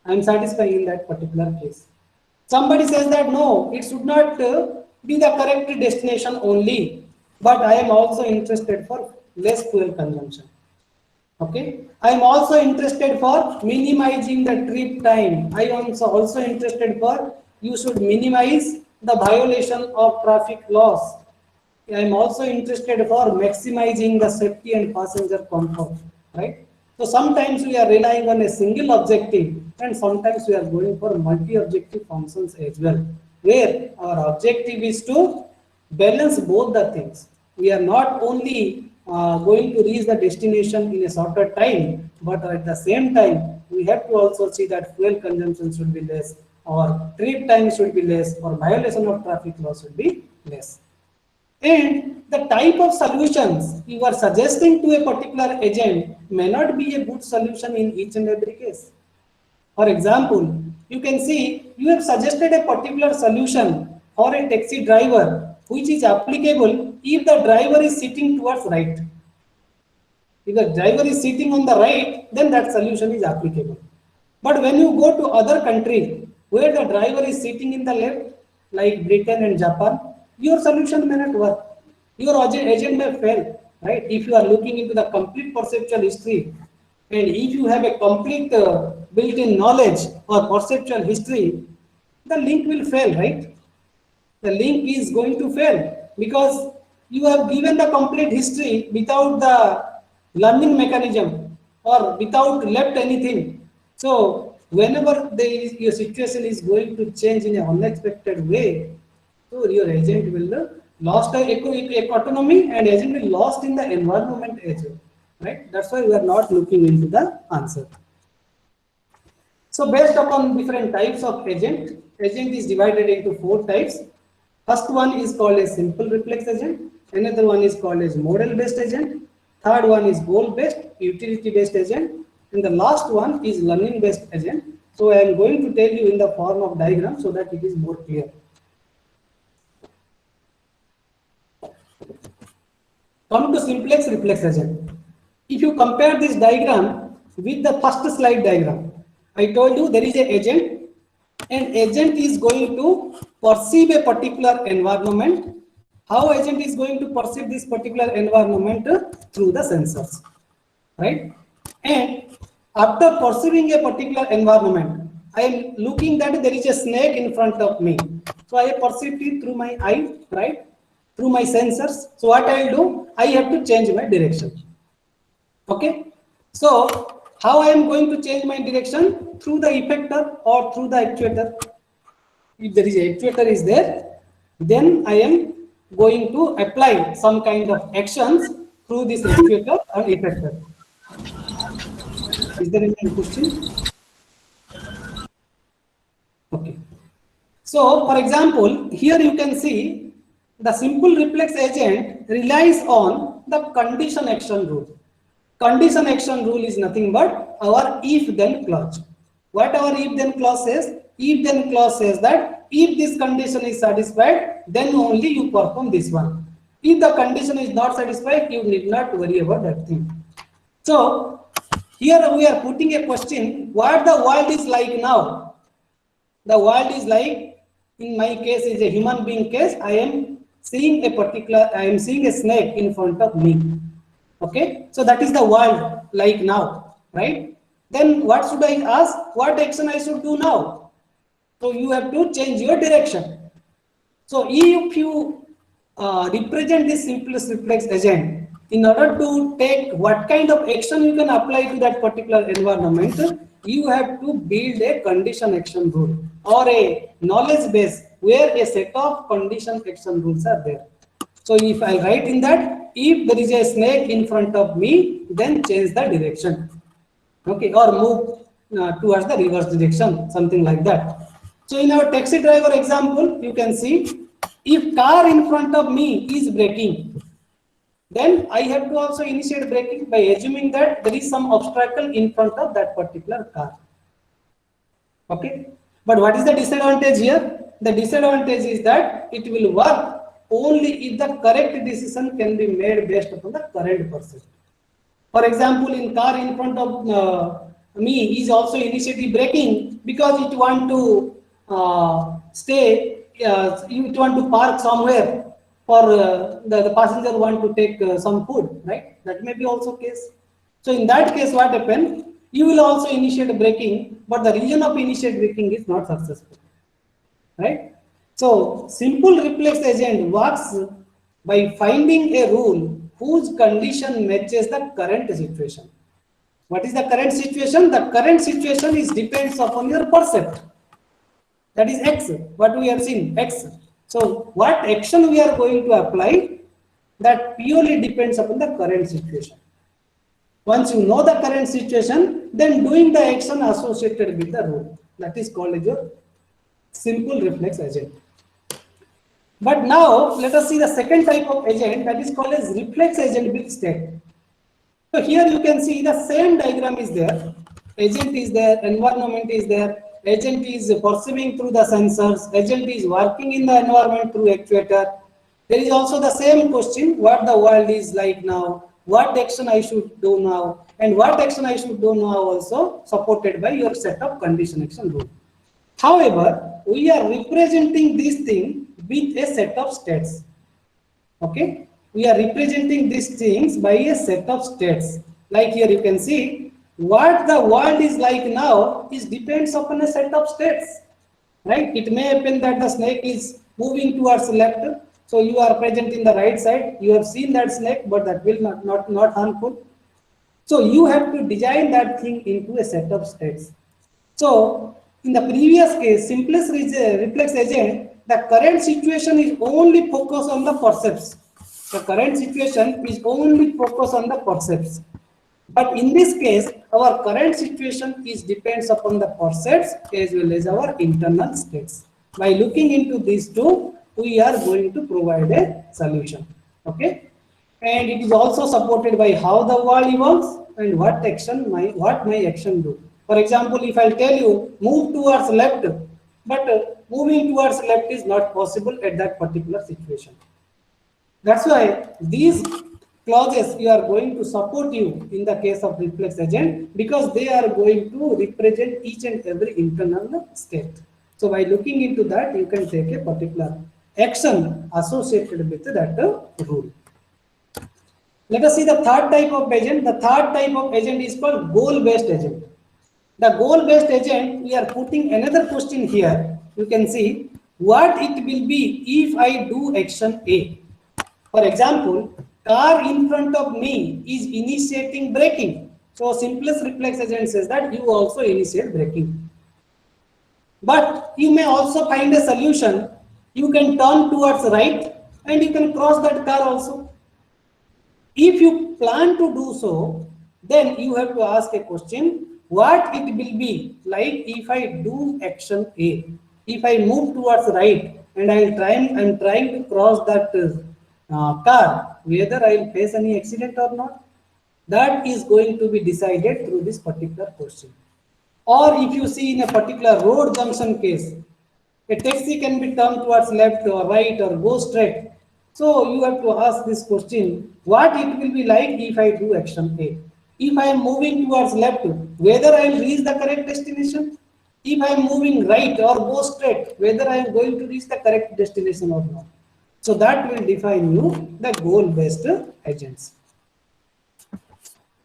I am satisfied in that particular case. Somebody says that no, it should not be the correct destination only, but I am also interested for less fuel consumption. Okay, I am also interested for minimizing the trip time. I am also interested for you should minimize the violation of traffic laws. I am also interested for maximizing the safety and passenger comfort, right? So sometimes we are relying on a single objective, and sometimes we are going for multi-objective functions as well, where our objective is to balance both the things. We are not only going to reach the destination in a shorter time, but at the same time, we have to also see that fuel consumption should be less, or trip time should be less, or violation of traffic laws should be less. And the type of solutions you are suggesting to a particular agent may not be a good solution in each and every case. For example, you can see you have suggested a particular solution for a taxi driver which is applicable if the driver is sitting towards right. If the driver is sitting on the right, then that solution is applicable. But when you go to other countries where the driver is sitting in the left, like Britain and Japan, your solution may not work. Your agent may fail, right? If you are looking into the complete perceptual history, and if you have a complete built-in knowledge or perceptual history, the link will fail, right? The link is going to fail because you have given the complete history without the learning mechanism or without left anything. So whenever your situation is going to change in an unexpected way, so your agent will lost autonomy, and agent will lost in the environment as well, right? That's why we are not looking into the answer. So based upon different types of agent is divided into 4 types. First one is called a simple reflex agent. Another one is called as model based agent. Third one is goal based, utility based agent. And the last one is learning based agent. So I am going to tell you in the form of diagram so that it is more clear. Come to simplex reflex agent. If you compare this diagram with the first slide diagram, I told you there is an agent, and agent is going to perceive a particular environment. How agent is going to perceive this particular environment? Through the sensors, right? And after perceiving a particular environment, I am looking that there is a snake in front of me. So I perceive it through my eye, right? Through my sensors. So what I will do, I have to change my direction. Okay. So how I am going to change my direction? Through the effector or through the actuator. If there is an actuator is there, then I am going to apply some kind of actions through this actuator or effector. Is there any question? Okay. So for example, here you can see the simple reflex agent relies on the condition action rule. Condition action rule is nothing but our if then clause. What our if then clause says? If then clause says that if this condition is satisfied, then only you perform this one. If the condition is not satisfied, you need not worry about that thing. So here we are putting a question, what the world is like now. The world is like, in my case is a human being case, I am seeing a snake in front of me. Okay, so that is the world like now, right? then what should I ask? What action I should do now? So you have to change your direction. So if you represent this simplest reflex agent, in order to take what kind of action you can apply to that particular environment, you have to build a condition action rule or a knowledge base where a set of condition action rules are there. So if I write in that, if there is a snake in front of me, then change the direction. Okay, or move towards the reverse direction, something like that. So in our taxi driver example, you can see if car in front of me is braking, then I have to also initiate braking by assuming that there is some obstacle in front of that particular car. Okay, but what is the disadvantage here? The disadvantage is that it will work only if the correct decision can be made based upon the current perception. For example, in car in front of me is also initially braking because it want to it want to park somewhere for the passenger want to take some food, right? That may be also case. So in that case, what happens? You will also initiate braking, but the reason of initiate braking is not successful, right? So simple reflex agent works by finding a rule whose condition matches the current situation. What is the current situation? The current situation is depends upon your percept. That is X, what we have seen, X. So what action we are going to apply, that purely depends upon the current situation. Once you know the current situation, then doing the action associated with the rule. That is called as your simple reflex agent. But now let us see the second type of agent, that is called as reflex agent with state. So here you can see the same diagram is there. Agent is there, environment is there, agent is perceiving through the sensors, agent is working in the environment through actuator. There is also the same question, what the world is like now, what action I should do now, and what action I should do now also supported by your set of condition action rule. However, we are representing this thing with a set of states. Okay, we are representing these things by a set of states. Like here you can see what the world is like now is depends upon a set of states, right? It may happen that the snake is moving towards left, so you are present in the right side, you have seen that snake, but that will not harmful. So you have to design that thing into a set of states. So in the previous case, simplest reflex agent, the current situation is only focused on the percepts. The current situation is only focused on the percepts. But in this case, our current situation is depends upon the percepts as well as our internal states. By looking into these two, we are going to provide a solution. Okay, and it is also supported by how the world evolves and what my action do. For example, if I tell you move towards left, but moving towards left is not possible at that particular situation. That's why these clauses you are going to support you in the case of reflex agent, because they are going to represent each and every internal state. So by looking into that, you can take a particular action associated with that rule. Let us see the third type of agent. The third type of agent is called goal-based agent. The goal-based agent, we are putting another question here. You can see what it will be if I do action A. For example, car in front of me is initiating braking. So simplest reflex agent says that you also initiate braking. But you may also find a solution. You can turn towards right and you can cross that car also. If you plan to do so, then you have to ask a question, what it will be like if I do action A. If I move towards right and I'm trying to cross that car, whether I will face any accident or not, that is going to be decided through this particular question. Or if you see in a particular road junction case, a taxi can be turned towards left or right or go straight. So you have to ask this question, what it will be like if I do action A. If I am moving towards left, whether I will reach the correct destination. If I am moving right or go straight, whether I am going to reach the correct destination or not. So that will define you the goal-based agents.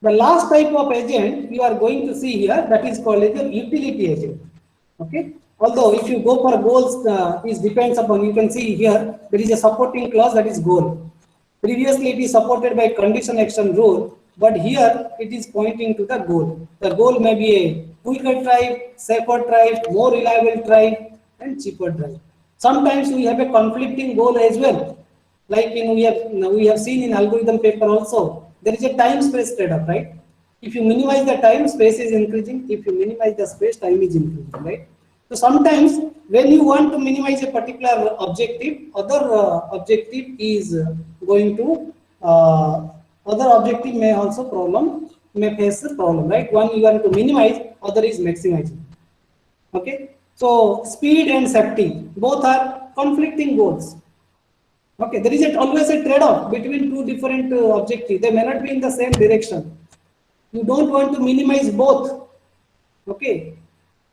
The last type of agent you are going to see here, that is called as a utility agent. Okay. Although if you go for goals, it depends upon, you can see here, there is a supporting clause, that is goal. Previously it is supported by condition action rule, but here it is pointing to the goal. The goal may be a quicker drive, safer drive, more reliable drive, and cheaper drive. Sometimes we have a conflicting goal as well. Like we have seen in algorithm paper also, there is a time space trade-off, right? If you minimize the time, space is increasing. If you minimize the space, time is increasing, right? So sometimes when you want to minimize a particular objective, other objective is going to other objective may also may face a problem, right? One you want to minimize, other is maximizing. Okay, so speed and safety both are conflicting goals. Okay, there is always a trade-off between two different objectives. They may not be in the same direction. You don't want to minimize both. Okay,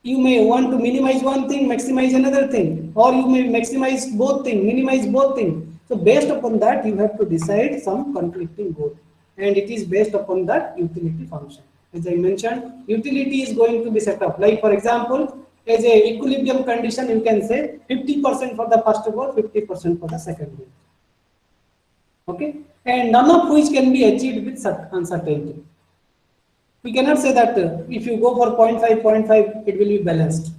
you may want to minimize one thing, maximize another thing, or you may maximize both things, minimize both things. So based upon that, you have to decide some conflicting goal, and it is based upon that utility function. As I mentioned, utility is going to be set up. Like for example, as a equilibrium condition, you can say 50% for the first goal, 50% for the second goal. Okay, and none of which can be achieved with uncertainty. We cannot say that if you go for 0.5, it will be balanced,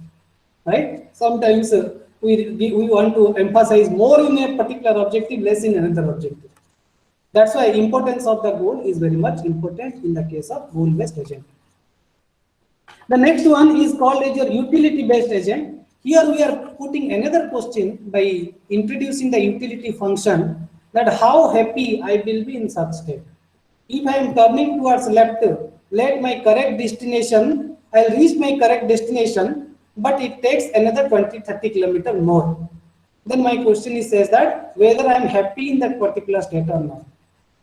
right? Sometimes we want to emphasize more in a particular objective, less in another objective. That's why importance of the goal is very much important in the case of goal-based agent. The next one is called as your utility-based agent. Here we are putting another question by introducing the utility function, that how happy I will be in such state. If I am turning towards left, let my correct destination, I'll reach my correct destination, but it takes another 20-30 kilometers more. Then my question is says that whether I'm happy in that particular state or not.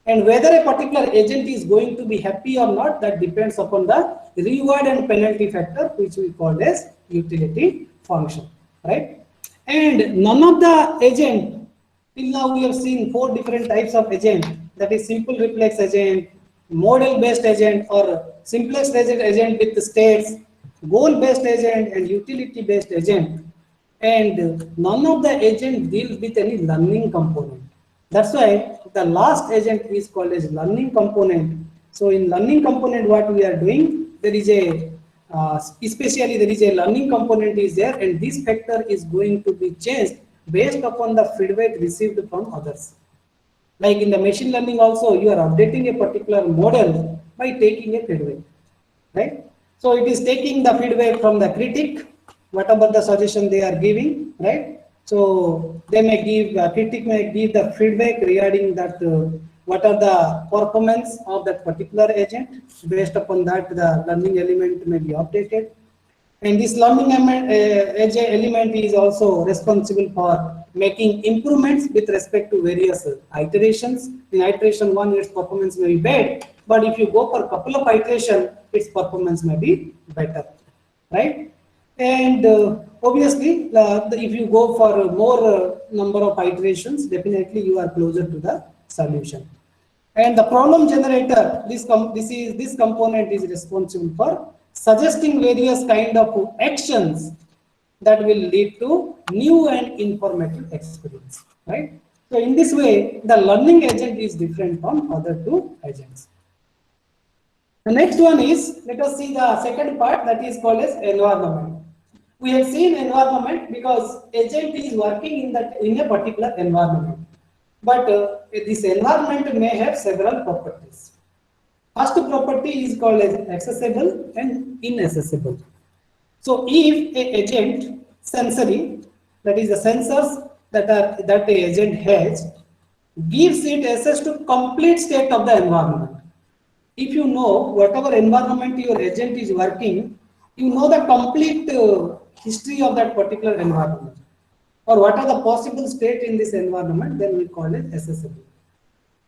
And whether a particular agent is going to be happy or not, that depends upon the reward and penalty factor, which we call as utility function, right? And none of the agent, till now we have seen 4 different types of agent, that is simple reflex agent, model based agent, or simplex agent with states, goal based agent, and utility based agent. And none of the agent deals with any learning component. That's why the last agent is called as learning component. So in learning component, what we are doing, there is a especially there is a learning component is there, and this factor is going to be changed based upon the feedback received from others. Like in the machine learning also, you are updating a particular model by taking a feedback, right? So it is taking the feedback from the critic, whatever the suggestion they are giving, right? So they may give, critic may give the feedback regarding that what are the performance of that particular agent. Based upon that, the learning element may be updated. And this learning element is also responsible for making improvements with respect to various iterations. In iteration 1, its performance may be bad, but if you go for a couple of iterations, its performance may be better, right? And obviously, if you go for more number of iterations, definitely you are closer to the solution. And the problem generator, this component is responsible for suggesting various kind of actions that will lead to new and informative experience, right? So in this way, the learning agent is different from other 2 agents. The next one is, let us see the second part, that is called as environment. We have seen environment because agent is working in a particular environment, but this environment may have several properties. First property is called as accessible and inaccessible. So if a agent sensory, that is the sensors that the agent has, gives it access to complete state of the environment. If you know whatever environment your agent is working, you know the complete history of that particular environment, or what are the possible state in this environment, then we call it accessible.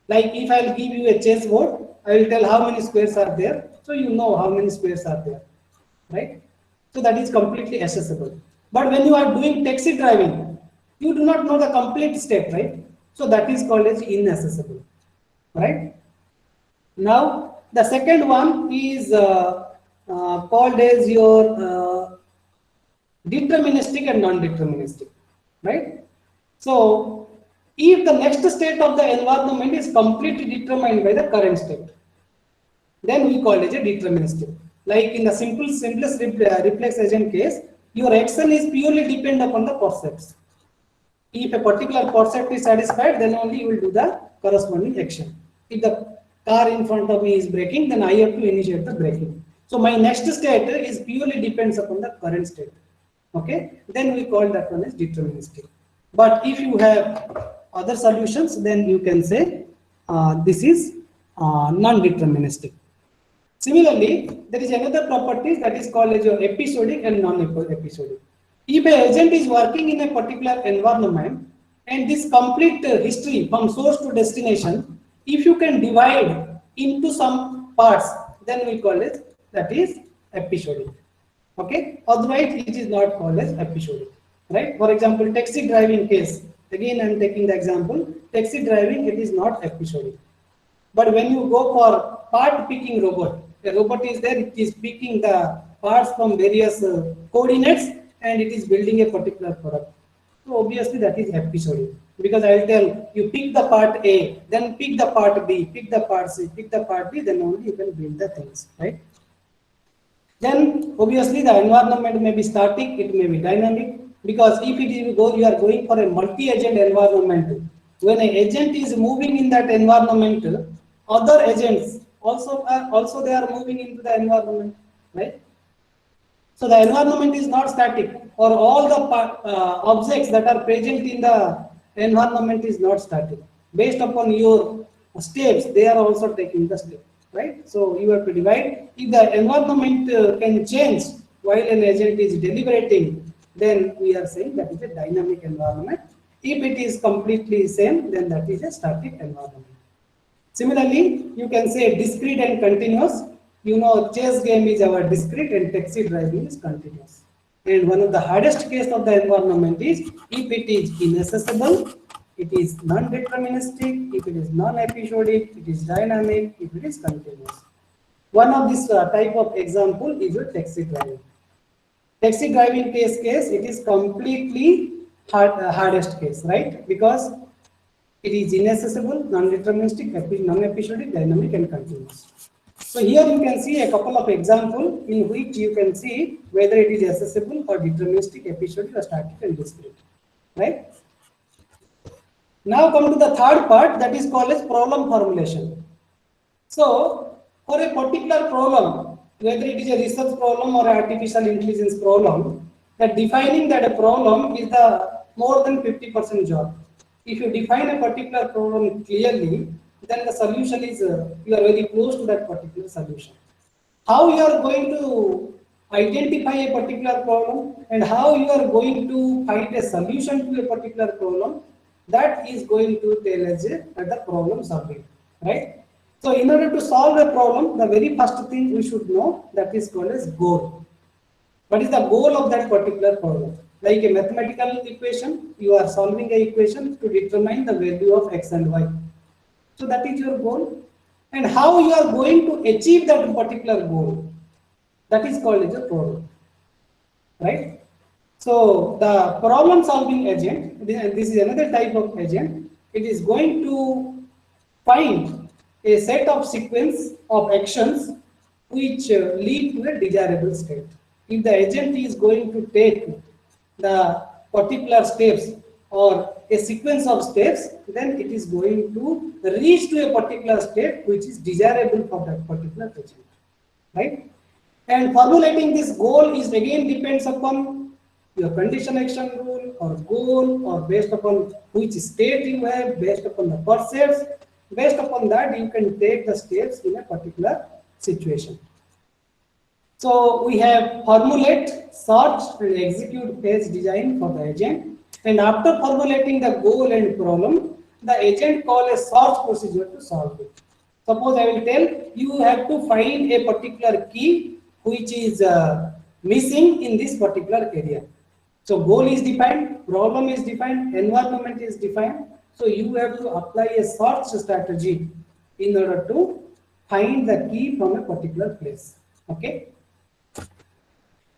Like if I will give you a chessboard, I will tell how many squares are there, so you know how many squares are there, right? So that is completely accessible. But when you are doing taxi driving, you do not know the complete state, right? So that is called as inaccessible, right? Now The second one is called as your deterministic and non-deterministic, right? So if the next state of the environment is completely determined by the current state, then we call it a deterministic. Like in the simplest reflex agent case, your action is purely dependent upon the percepts. If a particular percept is satisfied, then only you will do the corresponding action. If the car in front of me is braking, then I have to initiate the braking. So my next state is purely depends upon the current state. Okay, then we call that one as deterministic. But if you have other solutions, then you can say this is non-deterministic. Similarly, there is another property that is called as your episodic and non-episodic. If an agent is working in a particular environment and this complete history from source to destination, if you can divide into some parts, then we call it that is episodic. Okay, otherwise it is not called as episodic, right? For example, taxi driving case. Again, I am taking the example. Taxi driving, it is not episodic. But when you go for part picking robot, a robot is there, it is picking the parts from various coordinates and it is building a particular product. So obviously that is episodic, because I will tell you pick the part A, then pick the part B, pick the part C, pick the part D, then only you can build the things, right? Then obviously the environment may be static, it may be dynamic, because if it is you are going for a multi-agent environment, when an agent is moving in that environment, other agents also they are moving into the environment, right? So the environment is not static, or all the objects that are present in the environment is not static. Based upon your steps, they are also taking the step, right? So you have to divide. If the environment can change while an agent is deliberating, then we are saying that is a dynamic environment. If it is completely same, then that is a static environment. Similarly, you can say discrete and continuous. You know, chess game is our discrete and taxi driving is continuous. And one of the hardest case of the environment is if it is inaccessible, it is non-deterministic, if it is non-episodic, it is dynamic, if it is continuous. One of this type of example is a taxi driving. Taxi driving case, it is completely hardest case, right? Because it is inaccessible, non-deterministic, non-episodic, dynamic, and continuous. So here you can see a couple of examples in which you can see whether it is accessible or deterministic, episodic, or static and discrete, right? Now come to the third part, that is called as problem formulation. So for a particular problem, whether it is a research problem or artificial intelligence problem, that defining that a problem is the more than 50% job. If you define a particular problem clearly, then the solution is you are very close to that particular solution. How you are going to identify a particular problem and how you are going to find a solution to a particular problem, that is going to tell us the problem solving, right? So in order to solve a problem, the very first thing we should know, that is called as goal. What is the goal of that particular problem? Like a mathematical equation, you are solving an equation to determine the value of x and y. So that is your goal. And how you are going to achieve that particular goal, that is called as a problem, right? So the problem solving agent, this is another type of agent, it is going to find a set of sequence of actions which lead to a desirable state. If the agent is going to take the particular steps or a sequence of steps, then it is going to reach to a particular state which is desirable for that particular agent, right? And formulating this goal is again depends upon your condition action rule or goal, or based upon which state you have, based upon the percepts. Based upon that, you can take the steps in a particular situation. So we have formulate, search, and execute phase design for the agent. And after formulating the goal and problem, the agent call a search procedure to solve it. Suppose I will tell you have to find a particular key which is missing in this particular area. So goal is defined, problem is defined, environment is defined. So you have to apply a search strategy in order to find the key from a particular place. Okay.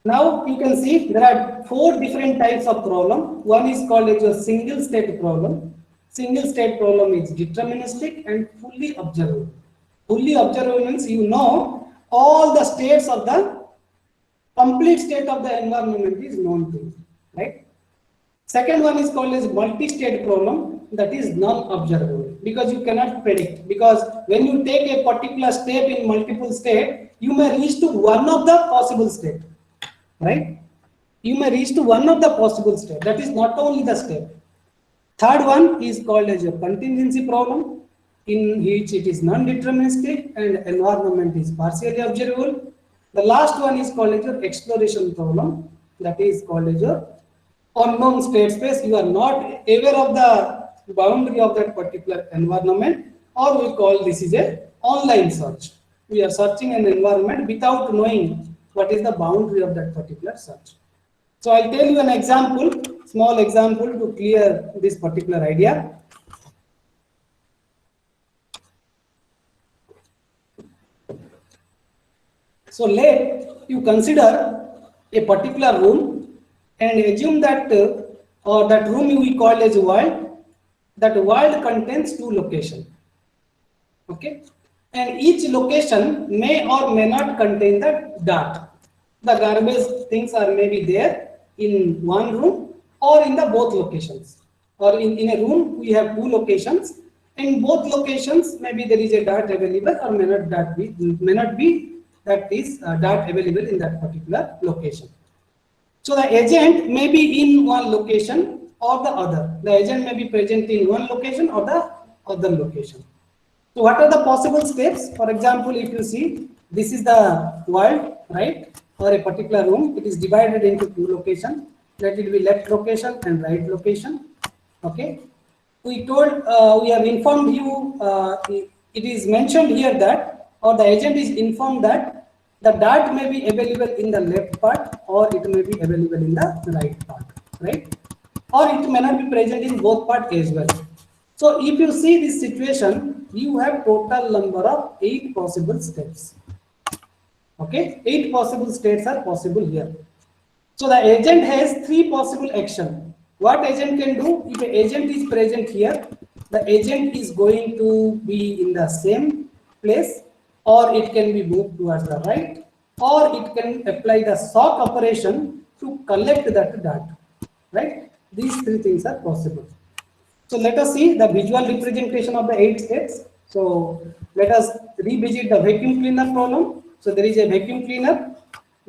Now you can see there are 4 different types of problem. One is called as a single state problem. Single state problem is deterministic and fully observable. Fully observable means you know all the states of the complete state of the environment is known to you, right? Second one is called as multi-state problem, that is non-observable because you cannot predict, because when you take a particular step in multiple state, you may reach to one of the possible state, right? You may reach to one of the possible state, that is not only the step. Third one is called as a contingency problem, in which it is non-deterministic and environment is partially observable. The last one is called as your exploration problem, that is called as your unknown state space. You are not aware of the boundary of that particular environment, or we call this is a online search. We are searching an environment without knowing what is the boundary of that particular search. So I'll tell you an example, small example to clear this particular idea. So let you consider a particular room and assume that or that room we call as world. That world contains 2 locations. Okay, and each location may or may not contain the dirt. The garbage things are maybe there in one room or in the both locations, or in a room we have 2 locations. In both locations maybe there is a dirt available or may not be that is dirt available in that particular location. So the agent may be in one location or the other. The agent may be present in one location or the other location. So what are the possible steps? For example, if you see, this is the world, right? Or a particular room, it is divided into 2 locations. That will be left location and right location. Okay. We told, we have informed you, it is mentioned here that, or the agent is informed that the dirt may be available in the left part or it may be available in the right part, right? Or it may not be present in both parts as well. So if you see this situation, you have total number of 8 possible steps. Okay, 8 possible states are possible here. So the agent has 3 possible action. What agent can do? If the agent is present here, the agent is going to be in the same place, or it can be moved towards the right, or it can apply the sock operation to collect that dirt, right? These 3 things are possible. So let us see the visual representation of the 8 states. So let us revisit the vacuum cleaner problem. So there is a vacuum cleaner,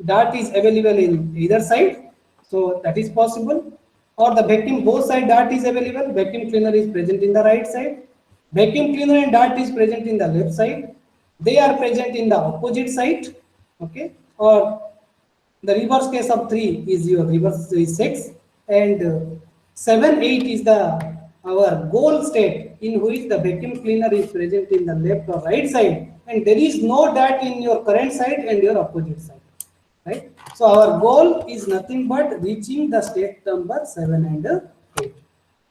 dirt is available in either side, so that is possible. Or the vacuum, both side dirt is available, vacuum cleaner is present in the right side, vacuum cleaner and dirt is present in the left side, they are present in the opposite side. Okay, or the reverse case of 3 is your reverse is 6, and 7, 8 is the our goal state in which the vacuum cleaner is present in the left or right side, and there is no dirt in your current side and your opposite side, right? So our goal is nothing but reaching the state number 7 and 8.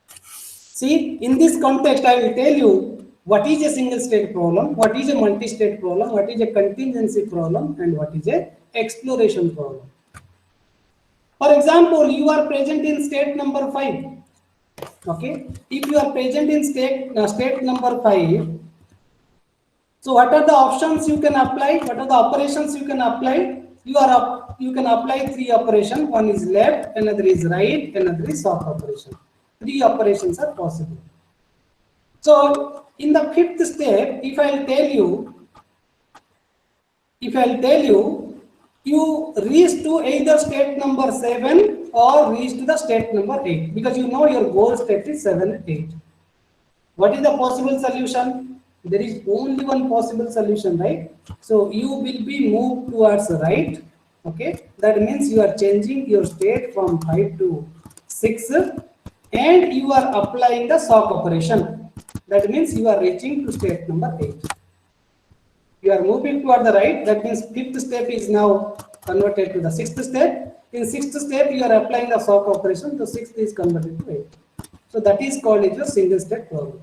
See, in this context, I will tell you what is a single state problem, what is a multi-state problem, what is a contingency problem, and what is a exploration problem. For example, you are present in state number 5. Okay, if you are present in state number 5, so what are the options you can apply? What are the operations you can apply? You can apply 3 operations. One is left, another is right, another is soft operation. 3 operations are possible. So in the 5th step, if I'll tell you, you reach to either state number 7 or reach to the state number 8, because you know your goal state is 7, 8. What is the possible solution? There is only one possible solution, right? So you will be moved towards the right. Okay, that means you are changing your state from 5 to 6, and you are applying the sock operation. That means you are reaching to state number 8. You are moving toward the right. That means 5th step is now converted to the 6th step. In 6th step, you are applying the sock operation. So 6th is converted to 8. So that is called as your single step problem.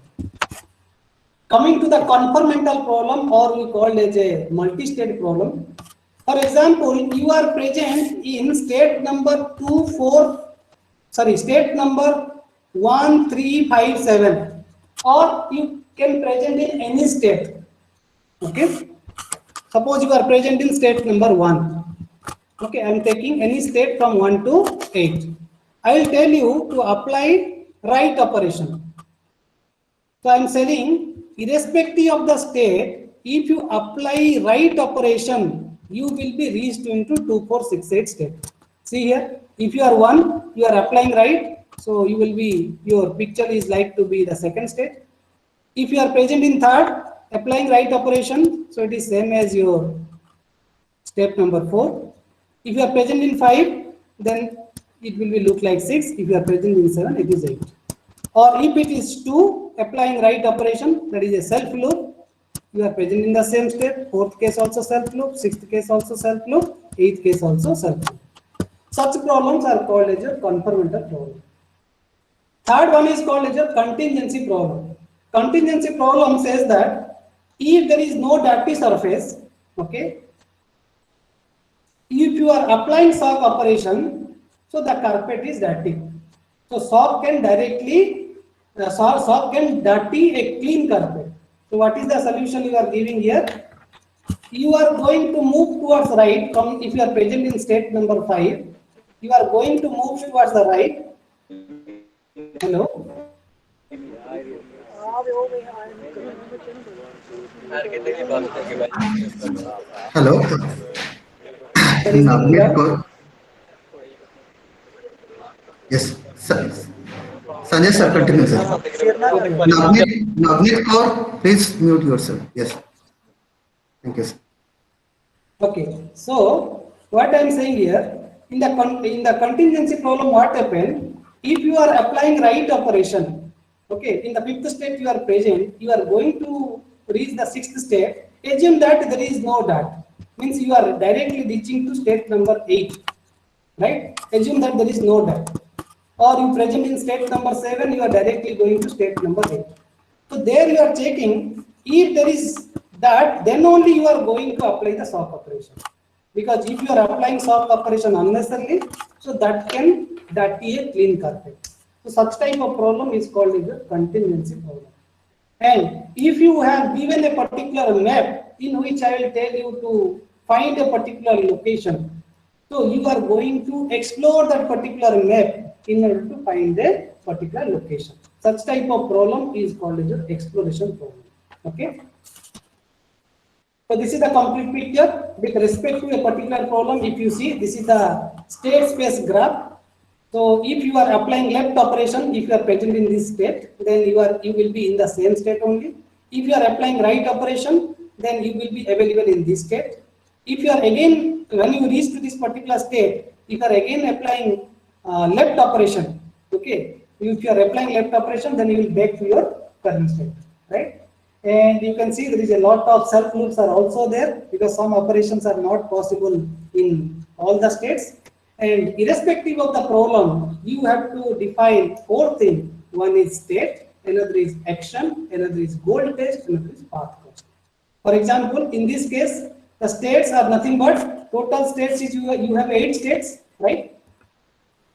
Coming to the conformal problem, or we call as a multi-state problem. For example, you are present in state number 1357, or you can present in any state. Okay. Suppose you are present in state number 1. Okay, I am taking any state from 1 to 8. I will tell you to apply right operation. So I am saying, irrespective of the state, if you apply right operation, you will be reached into 2, 4, 6, 8 state. See here, if you are 1, you are applying right, so you will be, your picture is like to be the second state. If you are present in third, applying right operation, so it is same as your step number 4. If you are present in 5, then it will be look like 6. If you are present in 7, it is 8. Or if it is 2, applying right operation, that is a self loop. You are present in the same step. 4th case also self loop, 6th case also self loop, 8th case also self loop. Such problems are called as a conformal problem. Third one is called as a contingency problem. Contingency problem says that if there is no dirty surface, okay, if you are applying sock operation, so the carpet is dirty. So sock can directly, sock can dirty a clean carpet. So what is the solution you are giving here? You are going to move towards right. From, if you are present in state number 5, you are going to move towards the right. Hello. Hello. Navneet Kaur. Yes, sir. Sanjay sir, continue, sir. Navneet Kaur, please mute yourself. Yes. Thank you, sir. Okay. So what I am saying here, in the contingency problem, what happened? If you are applying right operation, okay, in the 5th state you are present, you are going to reach the 6th state. Assume that there is no dot, means you are directly reaching to state number 8, right? Assume that there is no dot. Or you present in state number 7, you are directly going to state number 8. So there you are checking, if there is that, then only you are going to apply the sock operation. Because if you are applying sock operation unnecessarily, so that can dirty a clean carpet. So such type of problem is called as a contingency problem. And if you have given a particular map in which I will tell you to find a particular location, so you are going to explore that particular map in order to find a particular location. Such type of problem is called as an exploration problem. Okay. So this is the complete picture with respect to a particular problem. If you see, this is the state space graph. So if you are applying left operation, if you are present in this state, then you will be in the same state only. If you are applying right operation, then you will be available in this state. If you are again, when you reach to this particular state, if you are again applying left operation, okay, if you are applying left operation, then you will back to your current state, right? And you can see there is a lot of self loops are also there, because some operations are not possible in all the states. And irrespective of the problem, you have to define 4 things. One is state, another is action, another is goal test, another is path cost. For example, in this case, the states are nothing but total states is you have 8 states, right?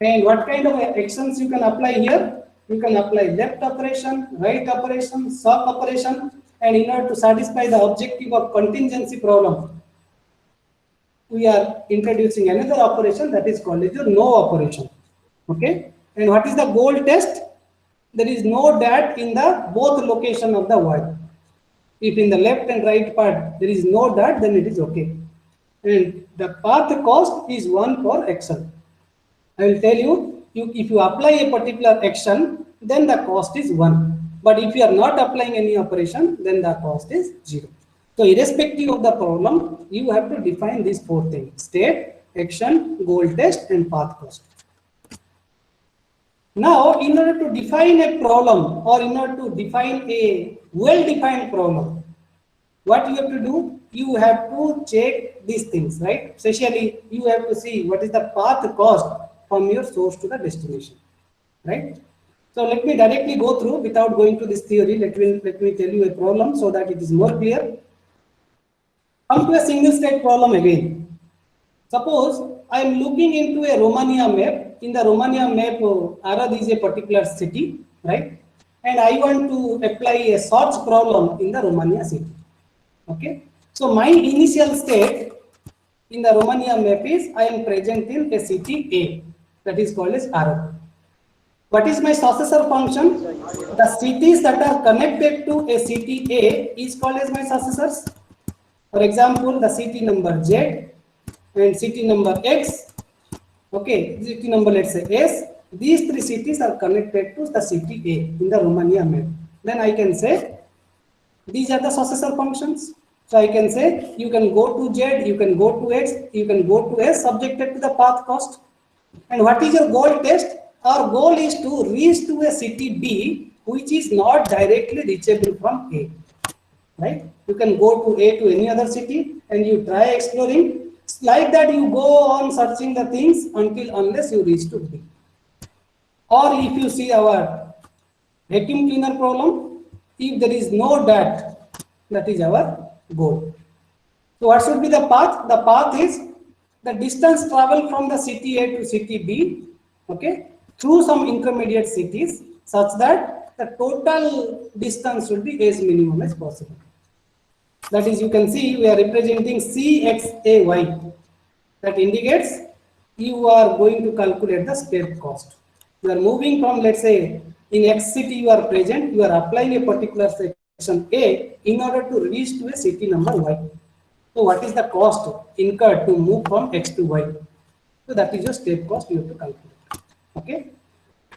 And what kind of actions you can apply here? You can apply left operation, right operation, sock operation, and in order to satisfy the objective of contingency problem, we are introducing another operation that is called as a no operation. Okay. And what is the goal test? There is no dot in the both location of the word. If in the left and right part there is no dot, then it is okay. And the path cost is 1 for action. I will tell you, if you apply a particular action, then the cost is 1. But if you are not applying any operation, then the cost is 0. So irrespective of the problem, you have to define these 4 things: state, action, goal test, and path cost. Now, in order to define a problem, or in order to define a well-defined problem, what you have to do? You have to check these things, right? Especially, you have to see what is the path cost from your source to the destination, right? So let me directly go through without going to this theory. Let me tell you a problem so that it is more clear. Come to a single state problem again. Suppose I am looking into a Romania map. In the Romania map, Arad is a particular city, right? And I want to apply a search problem in the Romania city. Okay. So my initial state in the Romania map is I am present in a city A, that is called as Arad. What is my successor function? The cities that are connected to a city A is called as my successors. For example, the city number Z and city number X, okay, city number let's say S, these three cities are connected to the city A in the Romania map. Then I can say these are the successor functions. So I can say you can go to Z, you can go to X, you can go to S subjected to the path cost. And what is your goal test? Our goal is to reach to a city B which is not directly reachable from A. Right? You can go to A to any other city and you try exploring. Like that you go on searching the things unless you reach to B. Or if you see our vacuum cleaner problem, if there is no DAT, that is our goal. So what should be the path? The path is the distance traveled from the city A to city B, okay, through some intermediate cities such that the total distance should be as minimum as possible. That is, you can see we are representing CXAY. That indicates you are going to calculate the step cost. You are moving from, let's say, in X city you are present, you are applying a particular section A in order to reach to a city number Y. So what is the cost incurred to move from X to Y? So that is your step cost you have to calculate. Okay.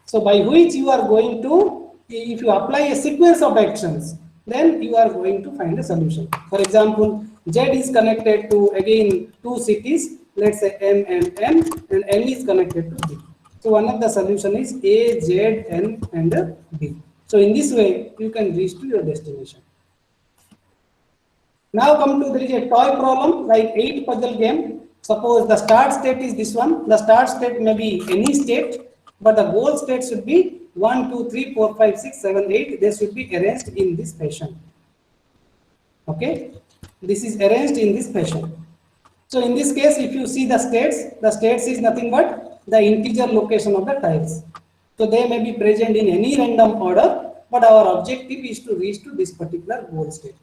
So by which you are going to, if you apply a sequence of actions, then you are going to find a solution. For example, Z is connected to again two cities, let's say M and N is connected to B. So one of the solution is A, Z, N and B. So in this way, you can reach to your destination. Now come to, there is a toy problem like 8 puzzle game. Suppose the start state is this one. The start state may be any state, but the goal state should be 1, 2, 3, 4, 5, 6, 7, 8. They should be arranged in this fashion. Okay, this is arranged in this fashion. So in this case, if you see the states is nothing but the integer location of the tiles. So they may be present in any random order, but our objective is to reach to this particular goal state.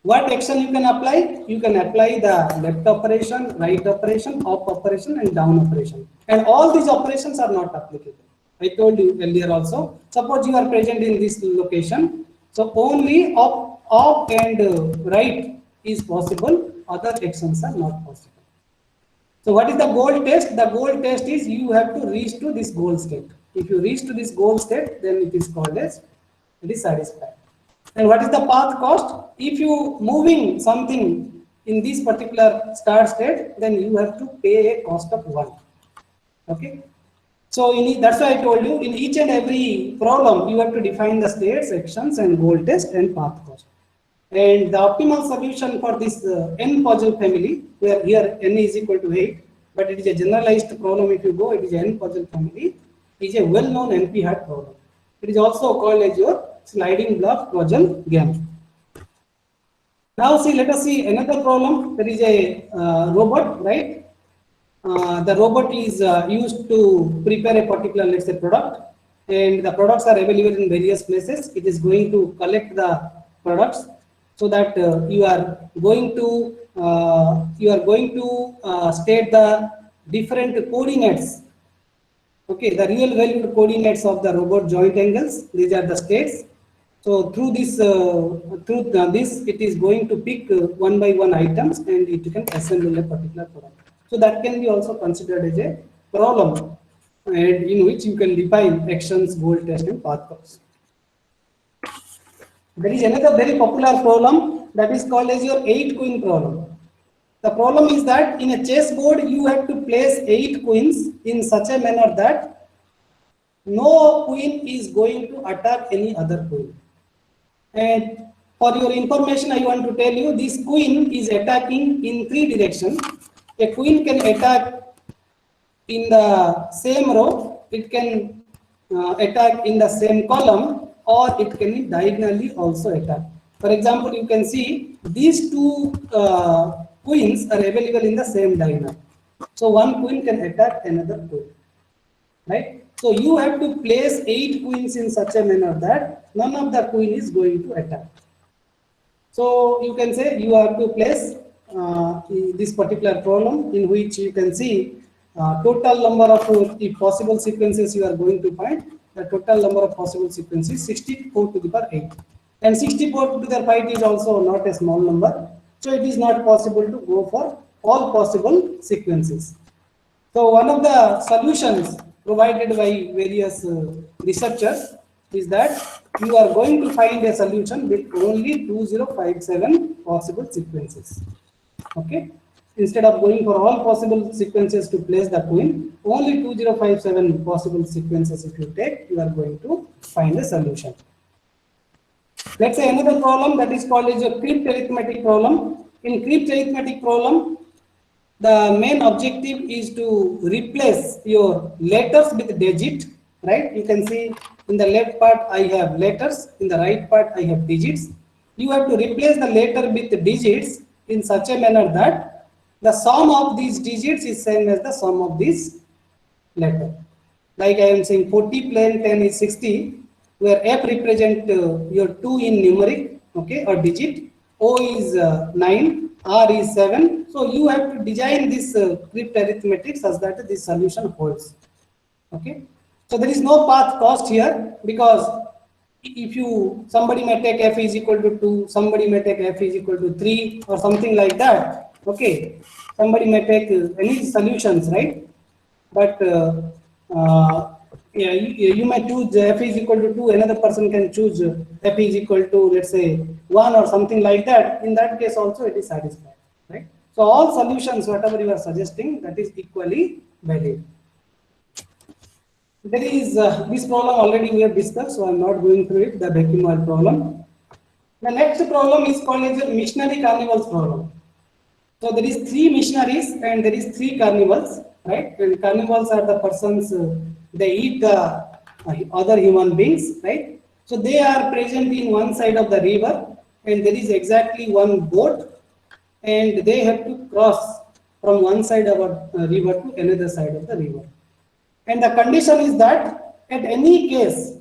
What action you can apply? You can apply the left operation, right operation, up operation and down operation. And all these operations are not applicable. I told you earlier also. Suppose you are present in this location. So only up and right is possible. Other actions are not possible. So what is the goal test? The goal test is you have to reach to this goal state. If you reach to this goal state, then it is called as it is satisfied. And what is the path cost? If you moving something in this particular start state, then you have to pay a cost of 1. Okay. So that's why I told you in each and every problem you have to define the states, actions, and goal test and path cost. And the optimal solution for this n puzzle family, where here n is equal to 8, but it is a generalized problem. If you go, it is an n puzzle family. It is a well-known NP-hard problem. It is also called as your sliding block puzzle game. Now see, let us see another problem. There is a robot, right? The robot is used to prepare a particular, let's say, product, and the products are available in various places. It is going to collect the products so that you are going to state the different coordinates. Okay, the real valued coordinates of the robot joint angles. These are the states. So through this, it is going to pick one by one items, and it can assemble a particular product. So that can be also considered as a problem, and in which you can define actions, goal test, and path cost. There is another very popular problem that is called as your 8-queen problem. The problem is that in a chessboard you have to place 8 queens in such a manner that no queen is going to attack any other queen. And for your information, I want to tell you this queen is attacking in 3 directions. A queen can attack in the same row. It can attack in the same column, or it can be diagonally also attack. For example, you can see these two queens are available in the same diagonal. So one queen can attack another queen, right? So you have to place 8 queens in such a manner that none of the queen is going to attack. So you can say you have to place this particular problem in which you can see total number of possible sequences you are going to find. The total number of possible sequences 64 to the power 8, and 64 to the power 5 is also not a small number. So it is not possible to go for all possible sequences. So one of the solutions provided by various researchers is that you are going to find a solution with only 2057 possible sequences. Okay, instead of going for all possible sequences to place the queen, only 2057 possible sequences if you take, you are going to find a solution. Let's say another problem that is called as a crypt arithmetic problem. In crypt arithmetic problem, the main objective is to replace your letters with digit, right? You can see in the left part I have letters, in the right part I have digits. You have to replace the letter with the digits in such a manner that the sum of these digits is same as the sum of this letter. Like I am saying 40 plain 10 is 60, where F represent your 2 in numeric, okay, or digit, O is 9, R is 7. So you have to design this crypt arithmetic such that this solution holds. Okay. So there is no path cost here, because if somebody may take F is equal to 2, somebody may take F is equal to 3 or something like that. Okay. Somebody may take any solutions, right? But yeah, you may choose F is equal to 2, another person can choose F is equal to, let's say, 1 or something like that. In that case also it is satisfied, right? So all solutions, whatever you are suggesting, that is equally valid. There is this problem already we have discussed, so I am not going through it, the vacuum oil problem. The next problem is called as a missionary carnivals problem. So there is 3 missionaries and there is 3 carnivals, right? And carnivals are the persons, they eat the other human beings, right? So they are present in one side of the river, and there is exactly one boat, and they have to cross from one side of a river to another side of the river. And the condition is that at any case,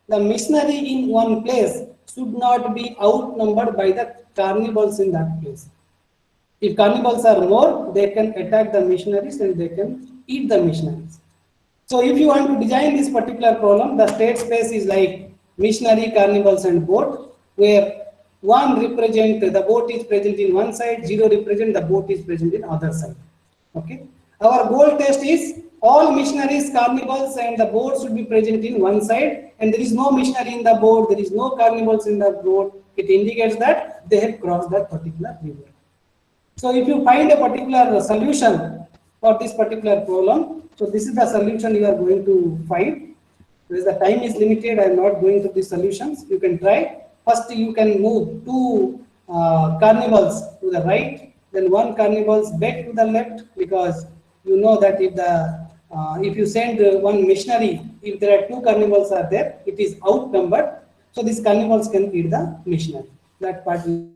the missionary in one place should not be outnumbered by the carnivals in that place. If carnivals are more, they can attack the missionaries and they can eat the missionaries. So if you want to design this particular problem, the state space is like missionary, carnivals and boat, where 1 represent the boat is present in one side, 0 represent the boat is present in other side. Okay. Our goal test is all missionaries, carnivals and the boat should be present in one side, and there is no missionary in the boat, there is no carnivals in the boat. It indicates that they have crossed that particular river. So if you find a particular solution for this particular problem, so this is the solution you are going to find. Because the time is limited, I am not going to the solutions. You can try. First, you can move 2 carnivals to the right, then 1 carnivals back to the left, because you know that if you send 1 missionary, if there are 2 carnivals are there, it is outnumbered. So these carnivals can eat the missionary. That part is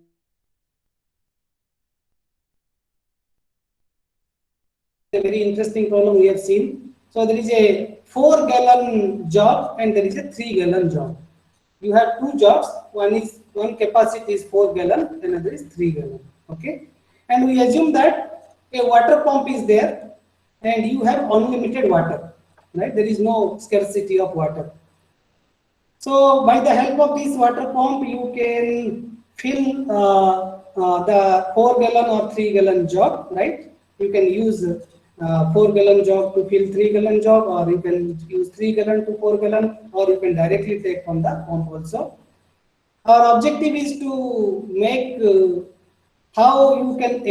a very interesting problem we have seen. So there is a 4-gallon job and there is a 3-gallon job. You have 2 jobs. One capacity is 4 gallon, another is 3 gallon. Okay, and we assume that a water pump is there, and you have unlimited water. Right? There is no scarcity of water. So by the help of this water pump, you can fill the 4-gallon or 3-gallon jug, right? You can use 4-gallon jug to fill 3-gallon jug, or you can use 3-gallon to 4-gallon, or you can directly take from the pump also. Our objective is to make how can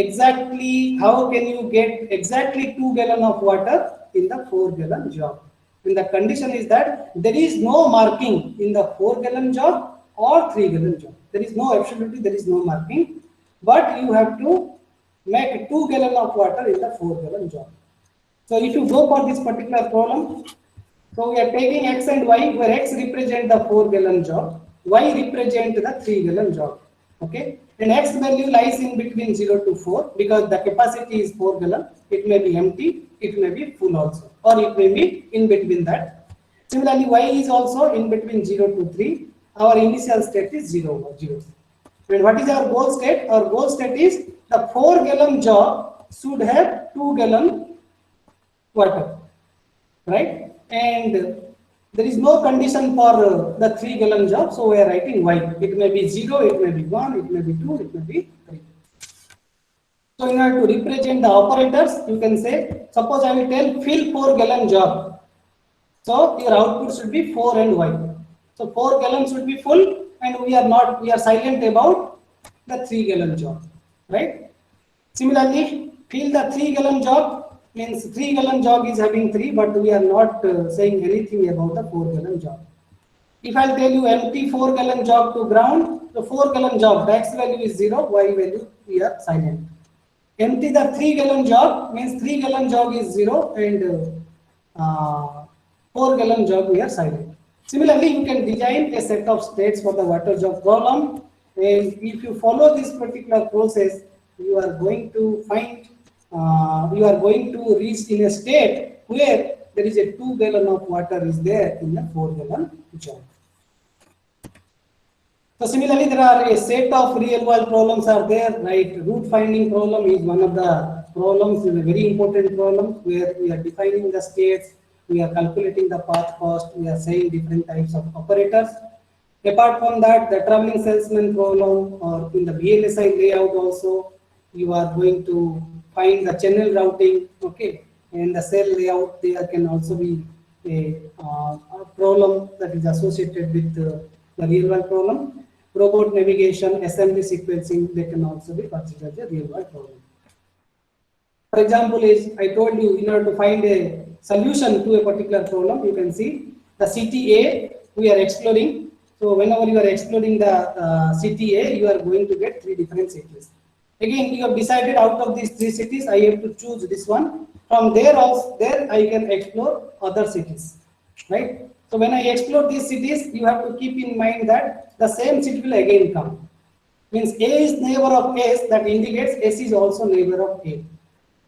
you get exactly 2 gallon of water in the 4-gallon jug. And the condition is that there is no marking in the 4-gallon jug or 3-gallon jug. There is no absolutely, there is no marking, but you have to make 2 gallon of water in the 4-gallon jug. So if you go for this particular problem, So we are taking x and y, where x represent the 4-gallon jug, y represent the 3-gallon jug. Okay, and x value lies in between 0 to 4 because the capacity is 4 gallon. It may be empty, it may be full also, or it may be in between that. Similarly, y is also in between 0 to 3. Our initial state is 0 or 0. And what is our goal state? Our goal state is the 4-gallon jug should have 2-gallon water, right? And there is no condition for the 3-gallon jug, so we are writing y. It may be 0, it may be 1, it may be 2, it may be 3. So in order to represent the operators, you can say, suppose I will tell fill 4-gallon jug. So your output should be 4 and y. So 4 gallons should be full, and we are silent about the 3-gallon jug, right? Similarly, fill the 3-gallon jug means 3-gallon jug is having 3, but we are not saying anything about the 4-gallon jug. If I tell you empty 4-gallon jug to ground, the 4-gallon jug, the x value is 0, y value we are silent. Empty the 3-gallon jug means 3-gallon jug is 0 and 4-gallon jug we are silent. Similarly, you can design a set of states for the water jug problem, and if you follow this particular process, you are going to find you are going to reach in a state where there is a 2-gallon of water is there in a 4-gallon jug. So similarly, there are a set of real world problems are there, right? Root finding problem is one of the problems, is a very important problem where we are defining the states, we are calculating the path cost, we are saying different types of operators. Apart from that, the traveling salesman problem, or in the VLSI layout also, you are going to find the channel routing, okay? And the cell layout, there can also be a problem that is associated with the real world problem. Robot navigation, assembly sequencing, they can also be considered a real world problem. For example, is I told you, in order to find a solution to a particular problem, you can see the CTA we are exploring. So whenever you are exploring the CTA, you are going to get 3 different cities. Again, you have decided out of these 3 cities, I have to choose this one. From there also, there I can explore other cities, right? So when I explore these cities, you have to keep in mind that the same city will again come. Means A is neighbor of S, that indicates S is also neighbor of A.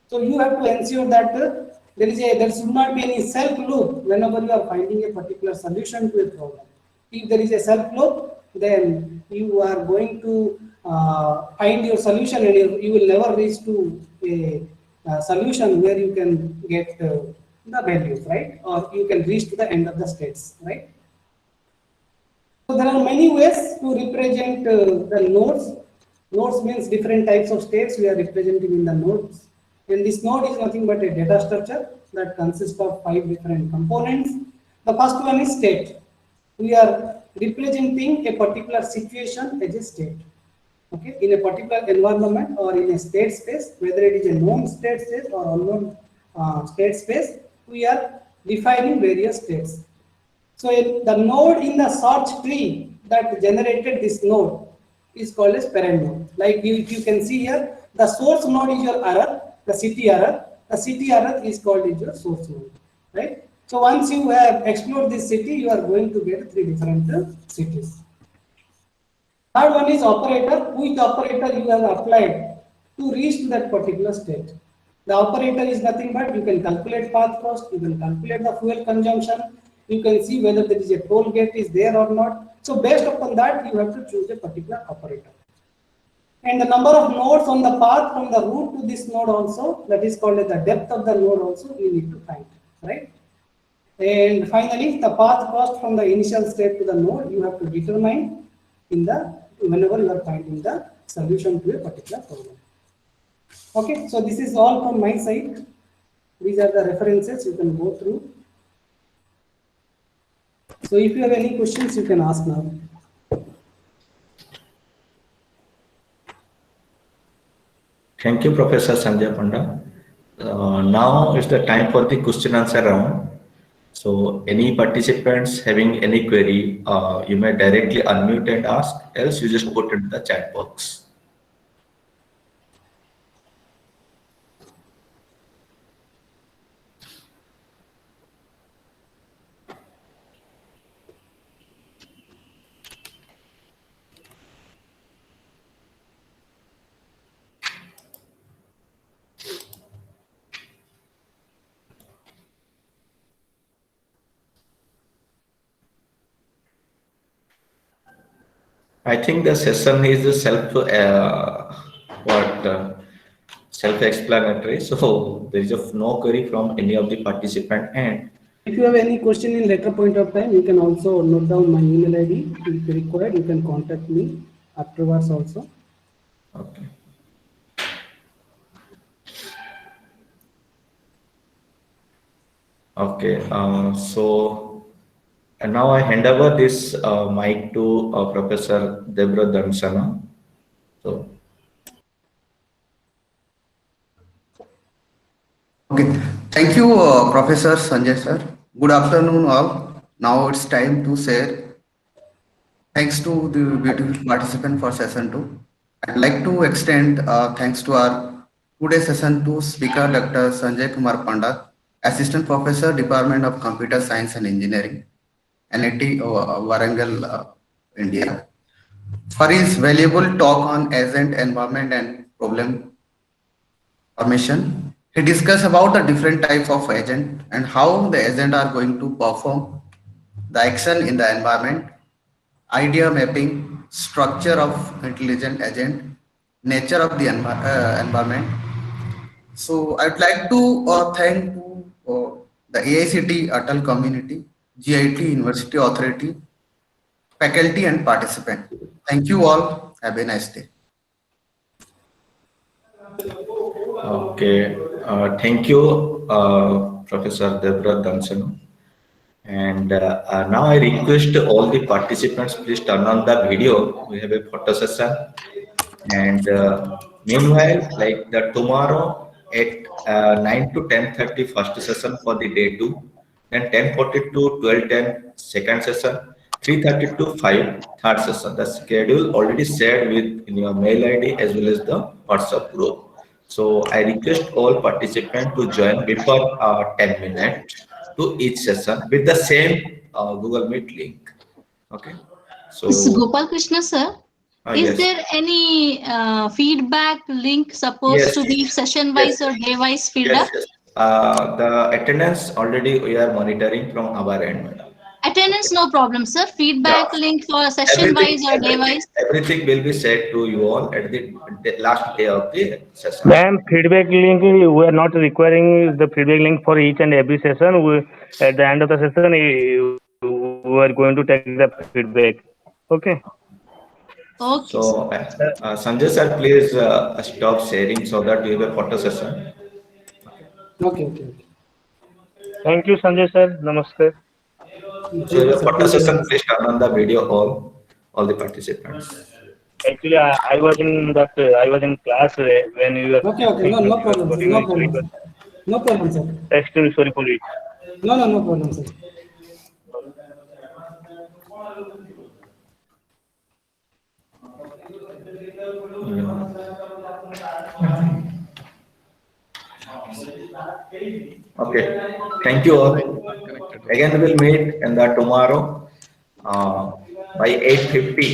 So you have to ensure that there should not be any self loop whenever you are finding a particular solution to a problem. If there is a self loop, then you are going to find your solution, and you will never reach to a solution where you can get the values, right? Or you can reach to the end of the states, right? So there are many ways to represent the nodes. Nodes means different types of states we are representing in the nodes. And this node is nothing but a data structure that consists of 5 different components. The first one is state. We are representing a particular situation as a state. Okay, in a particular environment or in a state space, whether it is a known state space or unknown state space, we are defining various states. So the node in the search tree that generated this node is called as parent node. Like if you can see here, the source node is your error, the city error. The city error is called as your source node, right? So once you have explored this city, you are going to get 3 different cities. Third one is operator. Which operator you have applied to reach to that particular state. The operator is nothing but you can calculate path cost, you can calculate the fuel consumption, you can see whether there is a toll gate is there or not. So based upon that, you have to choose a particular operator. And the number of nodes on the path from the root to this node also, that is called as the depth of the node also, you need to find, right? And finally, the path cost from the initial state to the node, you have to determine in the whenever you are finding the solution to a particular problem. Okay, so this is all from my side. These are the references you can go through. So if you have any questions, you can ask now. Thank you, Professor Sanjay Panda. Now is the time for the question answer round. So any participants having any query, you may directly unmute and ask, else you just put it in the chat box. I think the session is self-explanatory. So there is no query from any of the participant end. If you have any question in later point of time, you can also note down my email ID. If required, you can contact me afterwards also. Okay. Okay. And now I hand over this mic to Professor Debra Dansana. So. Okay. Thank you, Professor Sanjay sir. Good afternoon, all. Now it's time to share. Thanks to the beautiful participant for session 2. I'd like to extend thanks to our today's session 2 speaker, Dr. Sanjay Kumar Panda, Assistant Professor, Department of Computer Science and Engineering, NIT Warangal, India, for his valuable talk on agent environment and problem formation. He discussed about the different types of agent and how the agent are going to perform the action in the environment, idea mapping, structure of intelligent agent, nature of the environment. So I'd like to thank the AICT Atal community, GIT University Authority, faculty and participant. Thank you all. Have a nice day. Okay. Thank you, Professor Debra Dansana. And now I request all the participants, please turn on the video. We have a photo session. And meanwhile, like the tomorrow at 9 to 10:30 first session for the day 2, then 10:40 to 12:10 second session, 3:30 to 5 third session. The schedule already shared with in your mail ID as well as the WhatsApp group. So I request all participants to join before 10 minutes to each session with the same Google Meet link. Okay. So Mr. Gopal Krishna sir, is yes. there any feedback link supposed Yes. to be session wise or day wise feedback? Yes. The attendance already we are monitoring from our end, madam. Attendance, no problem, sir. Feedback Yeah. link for session wise or day wise? Everything will be said to you all at the last day of the session. Ma'am, feedback link, we are not requiring the feedback link for each and every session. At the end of the session, we are going to take the feedback. Okay. Okay. So, Sanjay sir, please stop sharing so that we have a photo session. Okay. Thank you, Sanjay sir. Namaste. So, the photo session, please turn on the video, all the participants. Actually, I was in class when you were. Okay. No problem, sir. No problem, sir. Extremely sorry for it. No problem, sir. Okay, thank you all. Again, we'll meet in the tomorrow by 8:50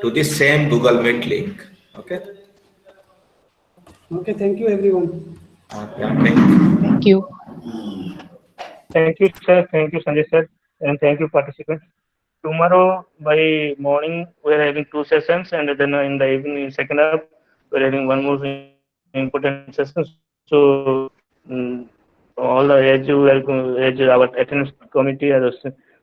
to the same Google Meet link. Okay. Okay, thank you, everyone. Yeah, thank you. Thank you, sir. Thank you, Sanjay sir, and thank you, participants. Tomorrow by morning we are having 2 sessions, and then in the evening, second half, we are having one more important session. So all the as our attendance committee has